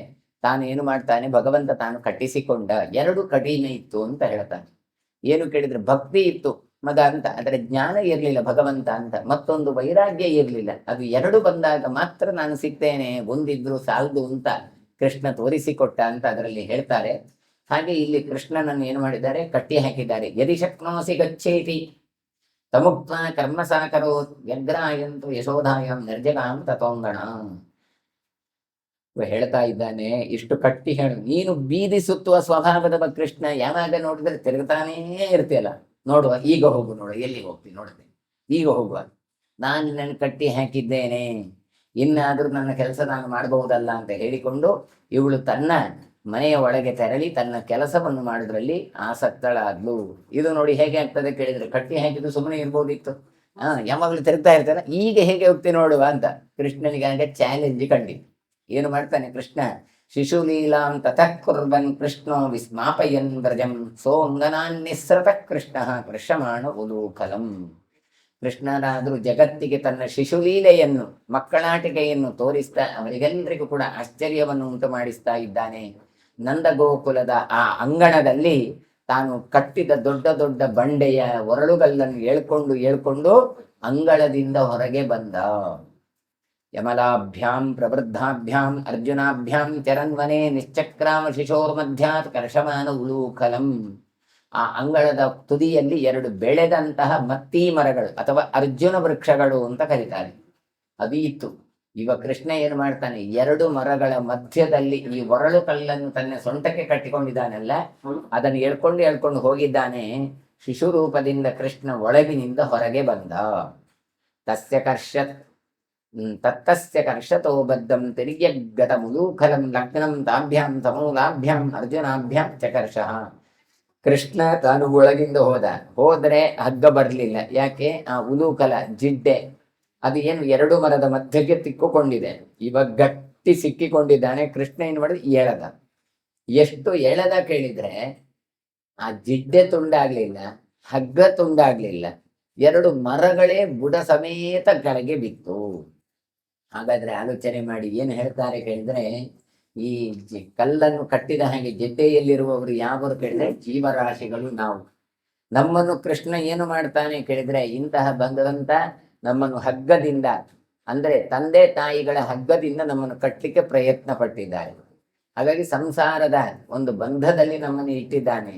ತಾನು ಏನು ಮಾಡ್ತಾನೆ, ಭಗವಂತ ತಾನು ಕಟ್ಟಿಸಿಕೊಂಡ 2 ಕಠಿಣ ಇತ್ತು ಅಂತ ಹೇಳ್ತಾನೆ. ಏನು ಕೇಳಿದ್ರೆ ಭಕ್ತಿ ಇತ್ತು ಮಗ ಅಂತ, ಆದರೆ ಜ್ಞಾನ ಇರಲಿಲ್ಲ ಭಗವಂತ ಅಂತ, ಮತ್ತೊಂದು ವೈರಾಗ್ಯ ಇರಲಿಲ್ಲ. ಅದು ಎರಡು ಬಂದಾಗ ಮಾತ್ರ ನಾನು ಸಿಗ್ತೇನೆ, ಒಂದಿದ್ರು ಸಾಲದು ಅಂತ ಕೃಷ್ಣ ತೋರಿಸಿಕೊಟ್ಟ ಅಂತ ಅದರಲ್ಲಿ ಹೇಳ್ತಾರೆ. ಹಾಗೆ ಇಲ್ಲಿ ಕೃಷ್ಣನನ್ನು ಏನು ಮಾಡಿದ್ದಾರೆ, ಕಟ್ಟಿ ಹಾಕಿದ್ದಾರೆ. ಯದಿ ಶಕ್ನೋಸಿ ಗಚ್ಚೇತಿ ತಮುಕ್ತ ಕರ್ಮ ಸಾಕರೋ ವ್ಯಗ್ರಾಯಂತು ಯಶೋಧಾಯಂ ನಿರ್ಜಗಾಂ ತಥೋಂಗಣ. ಹೇಳ್ತಾ ಇದ್ದಾನೆ, ಇಷ್ಟು ಕಟ್ಟಿ ಹೇಳು. ನೀನು ಬೀದಿ ಸುತ್ತುವ ಸ್ವಭಾವದ ಕೃಷ್ಣ, ಯಾವಾಗ ನೋಡಿದ್ರೆ ತಿರುಗ್ತಾನೇ ಇರ್ತೀಯಲ್ಲ. ನೋಡುವ, ಈಗ ಹೋಗು, ನೋಡು ಎಲ್ಲಿ ಹೋಗ್ತೀನಿ ನೋಡಿದೆ, ಈಗ ಹೋಗುವ. ನಾನು ನನ್ನ ಕಟ್ಟಿ ಹಾಕಿದ್ದೇನೆ, ಇನ್ನಾದ್ರೂ ನನ್ನ ಕೆಲಸ ನಾನು ಮಾಡಬಹುದಲ್ಲ ಅಂತ ಹೇಳಿಕೊಂಡು ಇವಳು ತನ್ನ ಮನೆಯ ಒಳಗೆ ತೆರಳಿ ತನ್ನ ಕೆಲಸವನ್ನು ಮಾಡೋದ್ರಲ್ಲಿ ಆಸಕ್ತಳಾದ್ಲು. ಇದು ನೋಡಿ ಹೇಗೆ ಆಗ್ತದೆ ಕೇಳಿದ್ರೆ, ಕಟ್ಟಿ ಹಾಕಿದ್ದು ಸುಮ್ಮನೆ ಇರ್ಬೋದಿತ್ತು, ಯಾವಾಗಲೂ ತಿರುಗ್ತಾ ಇರ್ತಾನೆ, ಈಗ ಹೇಗೆ ಹೋಗ್ತೀನಿ ನೋಡುವ ಅಂತ ಕೃಷ್ಣನಿಗೆ ಆಗ ಚಾಲೆಂಜ್ ಕಂಡಿತ್ತು. ಏನು ಮಾಡ್ತಾನೆ ಕೃಷ್ಣ, ಶಿಶುಲೀಲಾಂ ತತಃ ಕುರ್ವನ್ ಕೃಷ್ಣೋ ವಿಸ್ಮಾಪಯನ್ ವ್ರಜಂ ಸೋಂಗನಾನ್ನಿಸ್ರತ ಕೃಷ್ಣ ಕೃಷಮಾಣ ಉಲೂಕಲಂ. ಕೃಷ್ಣನಾದರೂ ಜಗತ್ತಿಗೆ ತನ್ನ ಶಿಶುಲೀಲೆಯನ್ನು, ಮಕ್ಕಳಾಟಿಕೆಯನ್ನು ತೋರಿಸ್ತಾ ಅವರಿಗೆಲ್ಲರಿಗೂ ಕೂಡ ಆಶ್ಚರ್ಯವನ್ನು ಉಂಟು ಮಾಡಿಸ್ತಾ ಇದ್ದಾನೆ. ನಂದಗೋಕುಲದ ಆ ಅಂಗಣದಲ್ಲಿ ತಾನು ಕಟ್ಟಿದ ದೊಡ್ಡ ದೊಡ್ಡ ಬಂಡೆಯ ಒರಳುಗಳನ್ನು ಏಳ್ಕೊಂಡು ಅಂಗಳದಿಂದ ಹೊರಗೆ ಬಂದ. ಯಮಲಾಭ್ಯಾಂ ಪ್ರವೃದ್ಧಾಭ್ಯಾಂ ಅರ್ಜುನಾಭ್ಯಾಂ ಚರನ್ವನೆ ನಿಶ್ಚಕ್ರಾಮ ಶಿಶೋರ್ಮಧ್ಯಾತ್ ಕರ್ಷಮಾನ ಉಲೂಕಲಂ. ಆ ಅಂಗಳದ ತುದಿಯಲ್ಲಿ ಎರಡು ಬೆಳೆದಂತಹ ಮತ್ತಿ ಮರಗಳು ಅಥವಾ ಅರ್ಜುನ ವೃಕ್ಷಗಳು ಅಂತ ಕರೀತಾರೆ, ಅದು ಇತ್ತು. ಈಗ ಕೃಷ್ಣ ಏನು ಮಾಡ್ತಾನೆ, ಎರಡು ಮರಗಳ ಮಧ್ಯದಲ್ಲಿ ಈ ಒರಳು ಕಲ್ಲನ್ನು ತನ್ನ ಸೊಂಟಕ್ಕೆ ಕಟ್ಟಿಕೊಂಡಿದ್ದಾನಲ್ಲ, ಅದನ್ನು ಹೇಳ್ಕೊಂಡು ಹೋಗಿದ್ದಾನೆ. ಶಿಶು ರೂಪದಿಂದ ಕೃಷ್ಣ ಒಳಗಿನಿಂದ ಹೊರಗೆ ಬಂದ. ತತ್ತಸ್ಯ ಕರ್ಷತೋ ಬದ್ಧಂ ತಿರ್ಯಗತ ಮುಲೂಕಲಂ ಲಗ್ನಂ ತಾಭ್ಯಾಂ ಸಮೂಲಾಭ್ಯಾಂ ಅರ್ಜುನಾಭ್ಯಾಂ ಚಕರ್ಷಃ. ಕೃಷ್ಣ ತಾನು ಒಳಗಿಂದ ಹೋದ್ರೆ ಹಗ್ಗ ಬರಲಿಲ್ಲ. ಯಾಕೆ? ಆ ಉಲೂಕಲ ಜಿಡ್ಡೆ ಅದು ಏನು ಎರಡು ಮರದ ಮಧ್ಯಕ್ಕೆ ತಿಕ್ಕಿಕೊಂಡಿದೆ, ಇವಾಗ ಗಟ್ಟಿ ಸಿಕ್ಕಿಕೊಂಡಿದ್ದಾನೆ. ಕೃಷ್ಣ ಏನು ಮಾಡಿದ, ಎಳೆದ. ಎಷ್ಟು ಎಳೆದ ಕೇಳಿದ್ರೆ, ಆ ಜಿಡ್ಡೆ ತುಂಡಾಗ್ಲಿಲ್ಲ, ಹಗ್ಗ ತುಂಡಾಗ್ಲಿಲ್ಲ, ಎರಡು ಮರಗಳೇ ಬುಡ ಸಮೇತ ಕೆಳಗೆ ಬಿತ್ತು. ಹಾಗಾದ್ರೆ ಆಲೋಚನೆ ಮಾಡಿ ಏನು ಹೇಳ್ತಾರೆ ಕೇಳಿದ್ರೆ, ಈ ಕಲ್ಲನ್ನು ಕಟ್ಟಿದ ಹಾಗೆ ಗೆಡ್ಡೆಯಲ್ಲಿರುವವರು ಯಾವರು ಕೇಳಿದ್ರೆ ಜೀವರಾಶಿಗಳು ನಾವು. ನಮ್ಮನ್ನು ಕೃಷ್ಣ ಏನು ಮಾಡ್ತಾನೆ ಕೇಳಿದ್ರೆ, ಇಂತಹ ಭಗವಂತ ನಮ್ಮನ್ನು ಹಗ್ಗದಿಂದ, ಅಂದ್ರೆ ತಂದೆ ತಾಯಿಗಳ ಹಗ್ಗದಿಂದ ನಮ್ಮನ್ನು ಕಟ್ಟಲಿಕ್ಕೆ ಪ್ರಯತ್ನ ಪಟ್ಟಿದ್ದಾರೆ. ಹಾಗಾಗಿ ಸಂಸಾರದ ಒಂದು ಬಂಧದಲ್ಲಿ ನಮ್ಮನ್ನು ಇಟ್ಟಿದ್ದಾನೆ.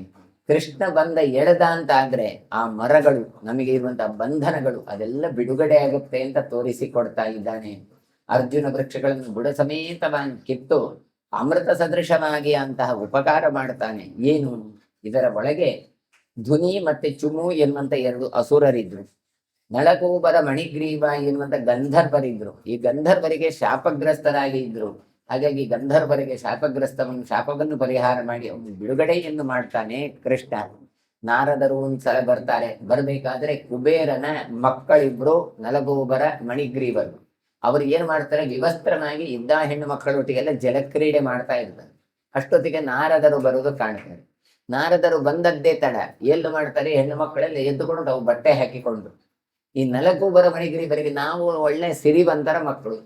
ಕೃಷ್ಣ ಬಂದ ಎಳೆದ ಅಂತ ಆದ್ರೆ ಆ ಮರಗಳು, ನಮಗೆ ಇರುವಂತಹ ಬಂಧನಗಳು ಅದೆಲ್ಲ ಬಿಡುಗಡೆ ಆಗುತ್ತೆ ಅಂತ ತೋರಿಸಿಕೊಡ್ತಾ ಇದ್ದಾನೆ. ಅರ್ಜುನ ವೃಕ್ಷಗಳನ್ನು ಬುಡ ಸಮೇತವಾಗಿ ಕಿತ್ತು ಅಮೃತ ಸದೃಶವಾಗಿ ಅಂತಹ ಉಪಕಾರ ಮಾಡ್ತಾನೆ. ಏನು? ಇದರ ಒಳಗೆ ಧ್ವನಿ ಮತ್ತೆ ಚುಮು ಎನ್ನುವಂತ ಎರಡು ಅಸುರರಿದ್ರು, ನಳಕೂಬರ ಮಣಿಗ್ರೀವ ಎನ್ನುವಂತ ಗಂಧರ್ವರಿದ್ರು. ಈ ಗಂಧರ್ವರಿಗೆ ಶಾಪಗ್ರಸ್ತರಾಗಿ ಇದ್ರು. ಹಾಗಾಗಿ ಗಂಧರ್ವರಿಗೆ ಶಾಪವನ್ನು ಪರಿಹಾರ ಮಾಡಿ ಅವನು ಬಿಡುಗಡೆಯನ್ನು ಮಾಡ್ತಾನೆ ಕೃಷ್ಣ. ನಾರದರು ಒಂದ್ಸಲ ಬರ್ಬೇಕಾದ್ರೆ ಕುಬೇರನ ಮಕ್ಕಳಿಬ್ರು ನಲಗೋಬರ ಮಣಿಗ್ರೀವರು, ಅವರು ಏನ್ ಮಾಡ್ತಾರೆ, ವಿವಸ್ತ್ರನಾಗಿ ಇದ್ದ ಹೆಣ್ಣು ಮಕ್ಕಳೊಟ್ಟಿಗೆಲ್ಲ ಜಲಕ್ರೀಡೆ ಮಾಡ್ತಾ ಇರ್ತಾರೆ. ಅಷ್ಟೊತ್ತಿಗೆ ನಾರದರು ಬರುವುದು ಕಾಣ್ತಾರೆ. ನಾರದರು ಬಂದದ್ದೇ ತಡ, ಎಲ್ಲಿ ಮಾಡ್ತಾರೆ, ಹೆಣ್ಣು ಮಕ್ಕಳೆಲ್ಲ ಎದ್ದುಕೊಂಡು ತಾವು ಬಟ್ಟೆ ಹಾಕಿಕೊಂಡು. ಈ ನಲಗೂಬರ ಮಣಿಗಿರಿಬರಿಗೆ ನಾವು ಒಳ್ಳೆ ಸಿರಿವಂತರ ಮಕ್ಕಳು,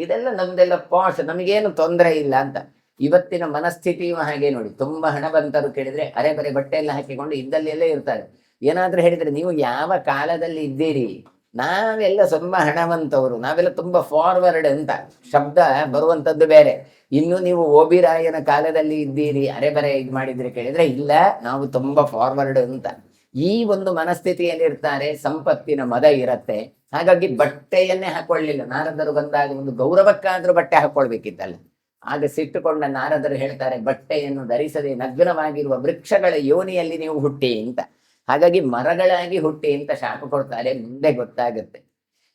ಇದೆಲ್ಲ ನಮ್ದೆಲ್ಲ ಪಾಶ್, ನಮಗೇನು ತೊಂದರೆ ಇಲ್ಲ ಅಂತ. ಇವತ್ತಿನ ಮನಸ್ಥಿತಿಯು ಹಾಗೆ ನೋಡಿ. ತುಂಬಾ ಹಣವಂತರು ಕೇಳಿದ್ರೆ ಅರೆ ಬರೆ ಬಟ್ಟೆ ಎಲ್ಲ ಹಾಕಿಕೊಂಡು ಇದ್ದಲ್ಲೆಲ್ಲೇ ಇರ್ತಾರೆ. ಏನಾದ್ರೂ ಹೇಳಿದ್ರೆ ನೀವು ಯಾವ ಕಾಲದಲ್ಲಿ ಇದ್ದೀರಿ, ನಾವೆಲ್ಲ ತುಂಬಾ ಹಣವಂತವರು, ನಾವೆಲ್ಲ ತುಂಬಾ ಫಾರ್ವರ್ಡ್ ಅಂತ ಶಬ್ದ ಬರುವಂತದ್ದು ಬೇರೆ. ಇನ್ನು ನೀವು ಓಬಿರಾಯನ ಕಾಲದಲ್ಲಿ ಇದ್ದೀರಿ, ಅರೆ ಬರೆ ಇದು ಮಾಡಿದ್ರೆ ಕೇಳಿದ್ರೆ ಇಲ್ಲ, ನಾವು ತುಂಬಾ ಫಾರ್ವರ್ಡ್ ಅಂತ ಈ ಒಂದು ಮನಸ್ಥಿತಿಯಲ್ಲಿ ಇರ್ತಾರೆ. ಸಂಪತ್ತಿನ ಮದ ಇರತ್ತೆ. ಹಾಗಾಗಿ ಬಟ್ಟೆಯನ್ನೇ ಹಾಕೊಳ್ಳಿಲ್ಲ. ನಾರದರು ಬಂದಾಗ ಒಂದು ಗೌರವಕ್ಕಾದ್ರೂ ಬಟ್ಟೆ ಹಾಕೊಳ್ಬೇಕಿತ್ತಲ್ಲ. ಆಗ ಸಿಟ್ಟುಕೊಂಡ ನಾರದರು ಹೇಳ್ತಾರೆ, ಬಟ್ಟೆಯನ್ನು ಧರಿಸದೆ ನಗ್ನವಾಗಿರುವ ವೃಕ್ಷಗಳ ಯೋನಿಯಲ್ಲಿ ನೀವು ಹುಟ್ಟಿ ಅಂತ. ಹಾಗಾಗಿ ಮರಗಳಾಗಿ ಹುಟ್ಟಿ ಅಂತ ಶಾಪ ಕೊಡ್ತಾರೆ. ಮುಂದೆ ಗೊತ್ತಾಗುತ್ತೆ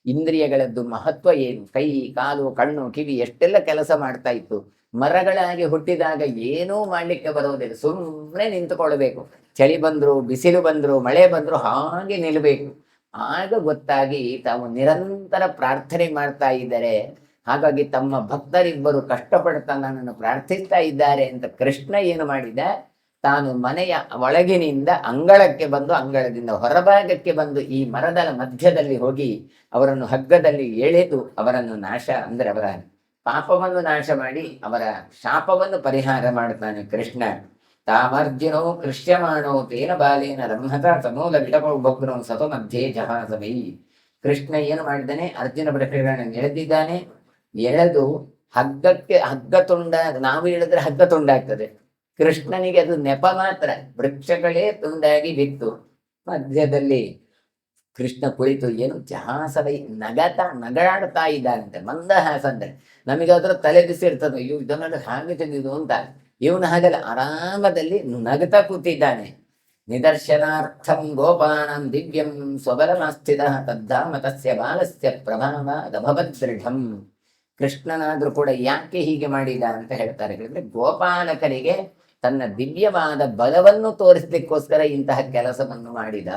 ಇಂದ್ರಿಯಗಳದ್ದು ಮಹತ್ವ ಏನು. ಕೈ, ಕಾಲು, ಕಣ್ಣು, ಕಿವಿ ಎಷ್ಟೆಲ್ಲ ಕೆಲಸ ಮಾಡ್ತಾ ಇತ್ತು. ಮರಗಳಾಗಿ ಹುಟ್ಟಿದಾಗ ಏನೂ ಮಾಡ್ಲಿಕ್ಕೆ ಬರೋದಿಲ್ಲ, ಸುಮ್ಮನೆ ನಿಂತುಕೊಳ್ಬೇಕು. ಚಳಿ ಬಂದ್ರು, ಬಿಸಿಲು ಬಂದ್ರು, ಮಳೆ ಬಂದ್ರು ಹಾಗೆ ನಿಲ್ಬೇಕು. ಆಗ ಗೊತ್ತಾಗಿ ತಾವು ನಿರಂತರ ಪ್ರಾರ್ಥನೆ ಮಾಡ್ತಾ ಇದ್ದಾರೆ. ಹಾಗಾಗಿ ತಮ್ಮ ಭಕ್ತರಿಬ್ಬರು ಕಷ್ಟಪಡ್ತಾ ನನ್ನನ್ನು ಪ್ರಾರ್ಥಿಸ್ತಾ ಇದ್ದಾರೆ ಅಂತ ಕೃಷ್ಣ ಏನು ಮಾಡಿದ, ತಾನು ಮನೆಯ ಒಳಗಿನಿಂದ ಅಂಗಳಕ್ಕೆ ಬಂದು, ಅಂಗಳದಿಂದ ಹೊರಭಾಗಕ್ಕೆ ಬಂದು ಈ ಮರದಲ ಮಧ್ಯದಲ್ಲಿ ಹೋಗಿ ಅವರನ್ನು ಹಗ್ಗದಲ್ಲಿ ಎಳೆದು ಅವರನ್ನು ನಾಶ, ಅಂದ್ರೆ ಅವರ ಪಾಪವನ್ನು ನಾಶ ಮಾಡಿ ಅವರ ಶಾಪವನ್ನು ಪರಿಹಾರ ಮಾಡ್ತಾನೆ ಕೃಷ್ಣ. ತಾಮರ್ಜುನೋ ಕೃಷ್ಯಮಾಣೋ ತೇನ ಬಾಲೇನ ರಮ್ಹತ ಸಮೂಲ ವಿಟಪೋ ಬಗ್ನೋ ಸತೋ ಮಧ್ಯೆ ಜಹಾಸವೈ. ಕೃಷ್ಣ ಏನು ಮಾಡಿದ್ದಾನೆ, ಅರ್ಜುನ ವೃಕ್ಷಗಳನ್ನು ಎಳೆದಿದ್ದಾನೆ. ಎಳೆದು ಹಗ್ಗ ತುಂಡ, ನಾವು ಹೇಳಿದ್ರೆ ಹಗ್ಗ ತುಂಡಾಗ್ತದೆ, ಕೃಷ್ಣನಿಗೆ ಅದು ನೆಪ ಮಾತ್ರ. ವೃಕ್ಷಗಳೇ ತುಂಡಾಗಿ ಬಿತ್ತು. ಮಧ್ಯದಲ್ಲಿ ಕೃಷ್ಣ ಕುಳಿತು ಏನು ಜಹಾಸವೈ ನಗಾಡ್ತಾ ಇದ್ದಾನಂತೆ. ಮಂದಹಾಸ ಅಂದ್ರೆ ನಮಗಾದ್ರೂ ತಲೆ ಬಿಸಿ ಇರ್ತದೆ, ಅಯ್ಯೋ ಇದನ್ನೆಲ್ಲ ಹಾಗೆ ತೆಗೆದು ಅಂತ. ಇವನು ಹಾಗಲ್ಲ, ಆರಾಮದಲ್ಲಿ ನಗತಾ ಕೂತಿದ್ದಾನೆ. ನಿದರ್ಶನಾರ್ಥಂ ಗೋಪಾನಂ ದಿವ್ಯಂ ಸ್ವಬಲಮಾಸ್ಥಿತ ತದ್ಧಾಮ ತಸ್ಯ ಬಾಲಸ್ಯ ಪ್ರಭಾವಾದಭವದ್ ದೃಢಂ. ಕೃಷ್ಣನಾದ್ರೂ ಕೂಡ ಯಾಕೆ ಹೀಗೆ ಮಾಡಿದ ಅಂತ ಹೇಳ್ತಾರೆ ಹೇಳಿದ್ರೆ, ಗೋಪಾಲಕರಿಗೆ ತನ್ನ ದಿವ್ಯವಾದ ಬಲವನ್ನು ತೋರಿಸ್ಲಿಕ್ಕೋಸ್ಕರ ಇಂತಹ ಕೆಲಸವನ್ನು ಮಾಡಿದ.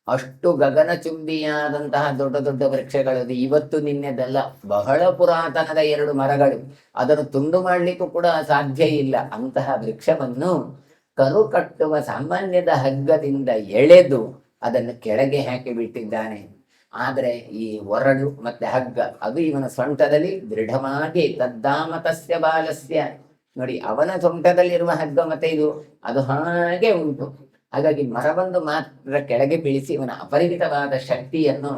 ಅಷ್ಟು ಗಗನಚುಂಬಿಯಾದಂತಹ ದೊಡ್ಡ ದೊಡ್ಡ ವೃಕ್ಷಗಳದು ಇವತ್ತು ನಿನ್ನೆದಲ್ಲ, ಬಹಳ ಪುರಾತನದ 2 ಮರಗಳು. ಅದನ್ನು ತುಂಡು ಮಾಡಲಿಕ್ಕೂ ಕೂಡ ಸಾಧ್ಯ ಇಲ್ಲ. ಅಂತಹ ವೃಕ್ಷವನ್ನು ಕರು ಕಟ್ಟುವ ಸಾಮಾನ್ಯದ ಹಗ್ಗದಿಂದ ಎಳೆದು ಅದನ್ನು ಕೆಳಗೆ ಹಾಕಿ ಬಿಟ್ಟಿದ್ದಾನೆ. ಆದರೆ ಈ ಒರಳು ಮತ್ತೆ ಹಗ್ಗ ಅದು ಇವನ ಸೊಂಟದಲ್ಲಿ ದೃಢವಾಗಿ ತದ್ದಾಮತಸ್ಯ ಬಾಲಸ್ಯ, ನೋಡಿ ಅವನ ಸೊಂಟದಲ್ಲಿರುವ ಹಗ್ಗ ಮತ್ತೆ ಇದು ಅದು ಹಾಗೆ ಉಂಟು. ಹಾಗಾಗಿ ಮರವನ್ನು ಮಾತ್ರ ಕೆಳಗೆ ಬೀಳಿಸಿ ಇವನ ಅಪರಿಮಿತವಾದ ಶಕ್ತಿಯನ್ನು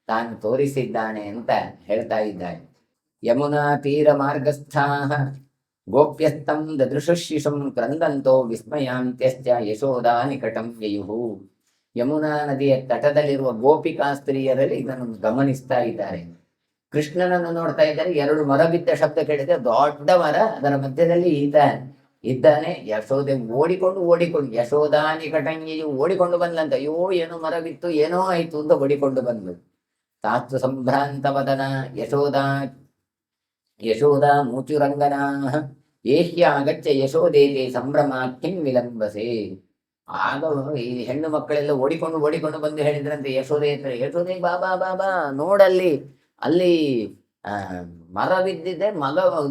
ತಾನು ತೋರಿಸಿದ್ದಾನೆ ಅಂತ ಹೇಳ್ತಾ ಇದ್ದಾನೆ. ಯಮುನಾ ತೀರ ಮಾರ್ಗಸ್ಥಾ ಗೋಪ್ಯಸ್ತಂ ದದೃಶುಶಿಶುಂ ಕ್ರಂದಂತೋ ವಿಸ್ಮಯಾಂತ್ಯಶ್ಚ ಯಶೋದಾ ನಿಕಟಂ ಯಯುಹು. ಯಮುನಾ ನದಿಯ ತಟದಲ್ಲಿರುವ ಗೋಪಿಕಾ ಸ್ತ್ರೀಯರಲ್ಲಿ ಇದನ್ನು ಗಮನಿಸ್ತಾ ಇದ್ದಾರೆ. ಕೃಷ್ಣನನ್ನು ನೋಡ್ತಾ ಇದ್ದಾರೆ. 2 ಮರ ಬಿದ್ದ ಶಬ್ದ ಕೇಳಿದ್ರೆ ದೊಡ್ಡ ಮರ, ಅದರ ಮಧ್ಯದಲ್ಲಿ ಇದ್ದಾನೆ. ಯಶೋದೆ ಓಡಿಕೊಂಡು ಯಶೋದಾ ನಿಕಟಂಗಿಯು ಓಡಿಕೊಂಡು ಬಂದ್ಲಂತ. ಅಯ್ಯೋ ಏನೋ ಮರ ಬಿತ್ತು, ಏನೋ ಆಯ್ತು ಅಂತ ಓಡಿಕೊಂಡು ಬಂದ್ಲು. ತಾಸ್ತು ಸಂಭ್ರಾಂತ ವದನ ಯಶೋದಾ ಮೂಚುರಂಗನಾ ಏಹ್ಯಾಗಚ್ಚ ಯಶೋದೇತೆ ಸಂಭ್ರಮ ಕಿಂ ವಿಲಂಬಸೆ. ಆಗ ಈ ಹೆಣ್ಣು ಮಕ್ಕಳೆಲ್ಲ ಓಡಿಕೊಂಡು ಬಂದು ಹೇಳಿದ್ರಂತೆ ಯಶೋದೆ ಹತ್ರ, ಯಶೋದೆ ಬಾಬಾ ಬಾಬಾ ನೋಡಲ್ಲಿ, ಅಲ್ಲಿ ಮರ ಬಿದ್ದಿದೆ,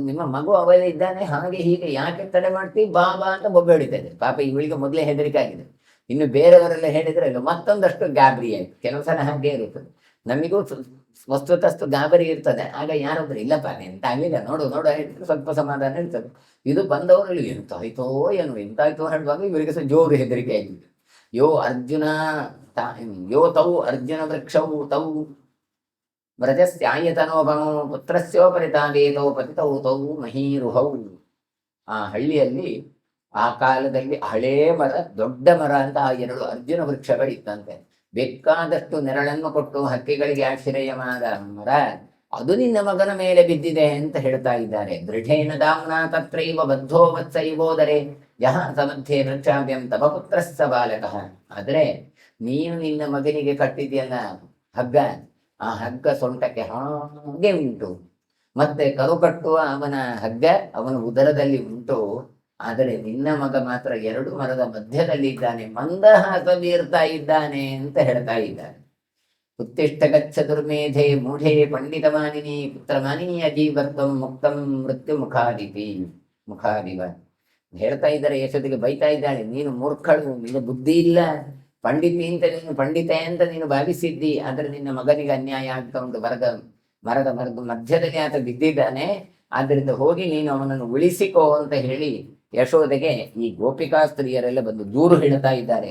ನಿಮ್ಮ ಮಗು ಅವಲೇ ಇದ್ದಾನೆ, ಹಾಗೆ ಹೀಗೆ ಯಾಕೆ ತಡೆ ಮಾಡ್ತೀವಿ ಬಾಬಾ ಅಂತ ಬೊಬ್ಬೆ ಹೊಡಿತಾ ಇದೆ. ಪಾಪ ಇವಳಿಗೆ ಮೊದಲೇ ಹೆದರಿಕೆ ಆಗಿದೆ. ಇನ್ನು ಬೇರೆಯವರೆಲ್ಲ ಹೇಳಿದ್ರೆ ಮತ್ತೊಂದಷ್ಟು ಗಾಬರಿ ಆಯ್ತು. ಕೆಲವು ಸಲ ಹಾಗೆ ಇರುತ್ತದೆ, ನಮಿಗೂ ವಸ್ತುತಸ್ತು ಗಾಬರಿ ಇರ್ತದೆ. ಆಗ ಯಾರೊಬ್ರು ಇಲ್ಲಪ್ಪ ಎಂತ ಆಗ್ಲಿಲ್ಲ ನೋಡು ಹೇಳಿದ್ರೆ ಸ್ವಲ್ಪ ಸಮಾಧಾನ ಇರ್ತದೆ. ಇದು ಬಂದವರಲ್ಲಿ ಎಂತಾಯ್ತೋ ಹೇಳುವಾಗ ಇವರಿಗೆ ಸಹ ಜೋರು ಹೆದರಿಕೆ ಆಗಿದೆ. ಯೋ ಅರ್ಜುನ ವೃಕ್ಷವು ತೌ ವ್ರಜಸ್ಯಾಯತನೋಪಮೋ ಪುತ್ರಸ್ಯೋಪರಿತಾವೇತೋ ಪತಿತೌ ತೌ ಮಹೀರುಹೌ. ಆ ಹಳ್ಳಿಯಲ್ಲಿ ಆ ಕಾಲದಲ್ಲಿ ಹಳೇ ಮರ, ದೊಡ್ಡ ಮರ ಅಂತ ಆ 2 ಅರ್ಜುನ ವೃಕ್ಷಗಳಿತ್ತಂತೆ. ಬೇಕಾದಷ್ಟು ನೆರಳನ್ನು ಕೊಟ್ಟು ಹಕ್ಕಿಗಳಿಗೆ ಆಶ್ರಯವಾದ ಮರ, ಅದು ನಿನ್ನ ಮಗನ ಮೇಲೆ ಬಿದ್ದಿದೆ ಅಂತ ಹೇಳ್ತಾ ಇದ್ದಾರೆ. ದೃಢೇನ ದಾಮ್ನಾ ತತ್ರೈವ ಬದ್ಧೋ ವತ್ಸೈವೋದರೆ ಯಹ ಸಮಧ್ಯೆ ವೃಕ್ಷಾಭ್ಯಂ ತವ ಪುತ್ರಸ್ಸ ಬಾಲಕಃ. ಆದ್ರೆ ನೀನು ನಿನ್ನ ಮಗನಿಗೆ ಕಟ್ಟಿದೆಯಲ್ಲ ಹಗ್ಗ, ಆ ಹಗ್ಗ ಸೊಂಟಕ್ಕೆ ಹಾಗೆ ಉಂಟು. ಮತ್ತೆ ಕರು ಕಟ್ಟುವ ಅವನ ಹಗ್ಗ ಅವನ ಉದರದಲ್ಲಿ ಉಂಟು. ಆದರೆ ನಿನ್ನ ಮಗ ಮಾತ್ರ 2 ಮರದ ಮಧ್ಯದಲ್ಲಿ ಇದ್ದಾನೆ, ಮಂದಹಾಸ ಬೀರ್ತಾ ಇದ್ದಾನೆ ಅಂತ ಹೇಳ್ತಾ ಇದ್ದಾನೆ. ಉತ್ತಿಷ್ಠ ಗಚ್ಚ ದುರ್ಮೇಧೆ ಮೂಢೆ ಪಂಡಿತಮಾನಿನಿ ಪುತ್ರಮಾನೀಯ ಜೀವತ್ವಂ ಮುಕ್ತಂ ಮೃತ್ಯು ಮುಖಾದಿವ ಹೇಳ್ತಾ ಇದ್ದಾರೆ. ಯಶೋದಿಗೆ ಬೈತಾ ಇದ್ದಾಳೆ, ನೀನು ಮೂರ್ಖಳು, ನಿನ್ನ ಬುದ್ಧಿ ಇಲ್ಲ, ಪಂಡಿತೆ ಅಂತ ನೀನು ಭಾವಿಸಿದ್ದಿ. ಆದ್ರೆ ನಿನ್ನ ಮಗನಿಗೆ ಅನ್ಯಾಯ ಆಗ್ತಾ ಉಂಟು. ಮರದ ಮಧ್ಯದಲ್ಲಿ ಆತ ಬಿದ್ದಿದ್ದಾನೆ, ಆದ್ದರಿಂದ ಹೋಗಿ ನೀನು ಅವನನ್ನು ಉಳಿಸಿಕೋ ಅಂತ ಹೇಳಿ ಯಶೋದೆಗೆ ಈ ಗೋಪಿಕಾ ಸ್ತ್ರೀಯರೆಲ್ಲ ಬಂದು ದೂರು ಹೇಳ್ತಾ ಇದ್ದಾರೆ.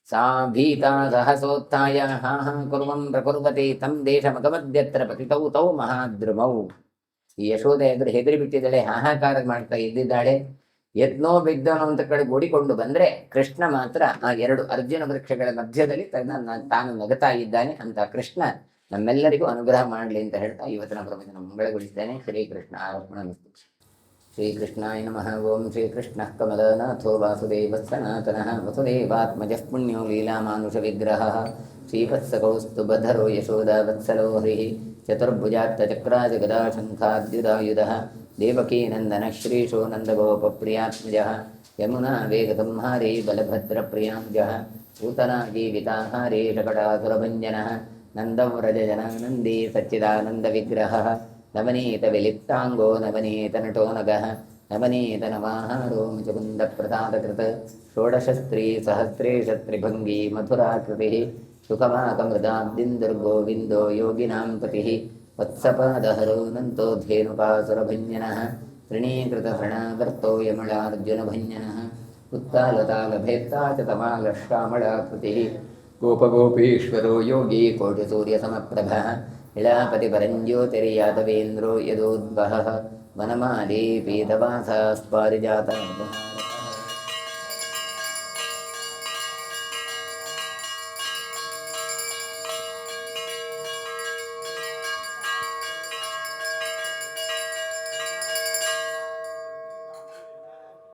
ಸಾ ಭೀತಾ ಸಹಸೋತ್ಥಾಯ ಹಾ ಕುರ್ವಂ ಪ್ರಕುರ್ವತೆ ತಂ ದೇಶ ಮಗಮಧ್ಯತ್ರ ಪತಿತೌ ತೌ ಮಹಾದ್ರುಮೌ. ಈ ಯಶೋದೆ ಎದುರು ಹೆದರಿ ಬಿಟ್ಟಿದ್ದಾಳೆ, ಹಾಹಾಕಾರ ಮಾಡ್ತಾ ಇದ್ದಿದ್ದಾಳೆ. ಎದ್ನೋ ಬಿದ್ದನೋ ಅಂತ ಕಡೆ ಓಡಿಕೊಂಡು ಬಂದ್ರೆ ಕೃಷ್ಣ ಮಾತ್ರ ಆ 2 ಅರ್ಜುನ ವೃಕ್ಷಗಳ ಮಧ್ಯದಲ್ಲಿ ತಾನು ನಗತಾ ಇದ್ದಾನೆ ಅಂತ. ಕೃಷ್ಣ ನಮ್ಮೆಲ್ಲರಿಗೂ ಅನುಗ್ರಹ ಮಾಡಲಿ ಅಂತ ಹೇಳ್ತಾ ಇವತ್ತಿನ ಪ್ರವಚನ ಮಂಗಳಗೊಳಿಸಿದ್ದೇನೆ. ಶ್ರೀಕೃಷ್ಣ ಅರ್ಪಣಮಸ್ತು. ಶ್ರೀಕೃಷ್ಣಾಯ ನಮಃ. ಓಂ ಶ್ರೀಕೃಷ್ಣಃ ಕಮಲನಾಥೋ ವಾಸುದೇವಃ ಸನಾತನಃ ವಸುದೇವಾತ್ಮಜಃ ಪುಣ್ಯೋ ಲೀಲಾಮಾನುಷ ವಿಗ್ರಹಃ ಶ್ರೀವತ್ಸಕೌಸ್ತುಭಧರೋ ಯಶೋದಾ ವತ್ಸಲೋ ಹರಿಃ ಚತುರ್ಭುಜಾತ್ತಚಕ್ರಾಜ ಗದಾ ಶಂಖಾದ್ಯುಧಾಯುಧಃ ದೇವಕೀ ನಂದನ ಶ್ರೀಶೋ ನಂದಗೋಪಪ್ರಿಯಾತ್ಮಜಃ ಯಮುನಾ ವೇಗಸಂಹಾರೇ ಬಲಭದ್ರಪ್ರಿಯಾಂಜಃ ಪೂತನಾ ಜೀವಿತಾಹಾರೇ ಶಕಟಾಸುರಭಂಜನಃ ನಂದವ್ರಜನನಂದಿ ಸಚ್ಚಿದಾನಂದ ವಿಗ್ರಹಃ ನವನೀತ ವಿಲಿಪ್ತಾಂಗೋ ನವನೀತ ನಟೋ ನಗಃ ನವನೀತ ನವಾಹಾರೋ ಮುಚುಕುಂದ ಪ್ರಸಾದಕೃತ ಷೋಡಶಸ್ತ್ರೀ ಸಹಸ್ರೇಶ ತ್ರಿಭಂಗಿ ಮಧುರಾಕೃತಿಃ ಸುಖಮಾಕಮೃದಾಬ್ದಿಂದುರ್ಗೋವಿಂದೋ ಯೋಗಿನಾಂ ಪತಿಃ ವತ್ಸಪಾದಹರೋ ನಂತೋ ಧೇನುಕಾಸುರಭಂಜನಃ ತೃಣೀಕೃತ ಶರಣಾಗರ್ತೋ ಯಮಳಾರ್ಜುನಭಂಜನಃ उत्तालतालभेत्ता च तमालश्यामलाकृतिः गोपगोपीश्वरो योगी कोटिसूर्यसमप्रभः इळापतिपरञ्ज्योतिर्यादवेन्द्रो यदोद्वहः वनमाली पीतवासः पारिजातः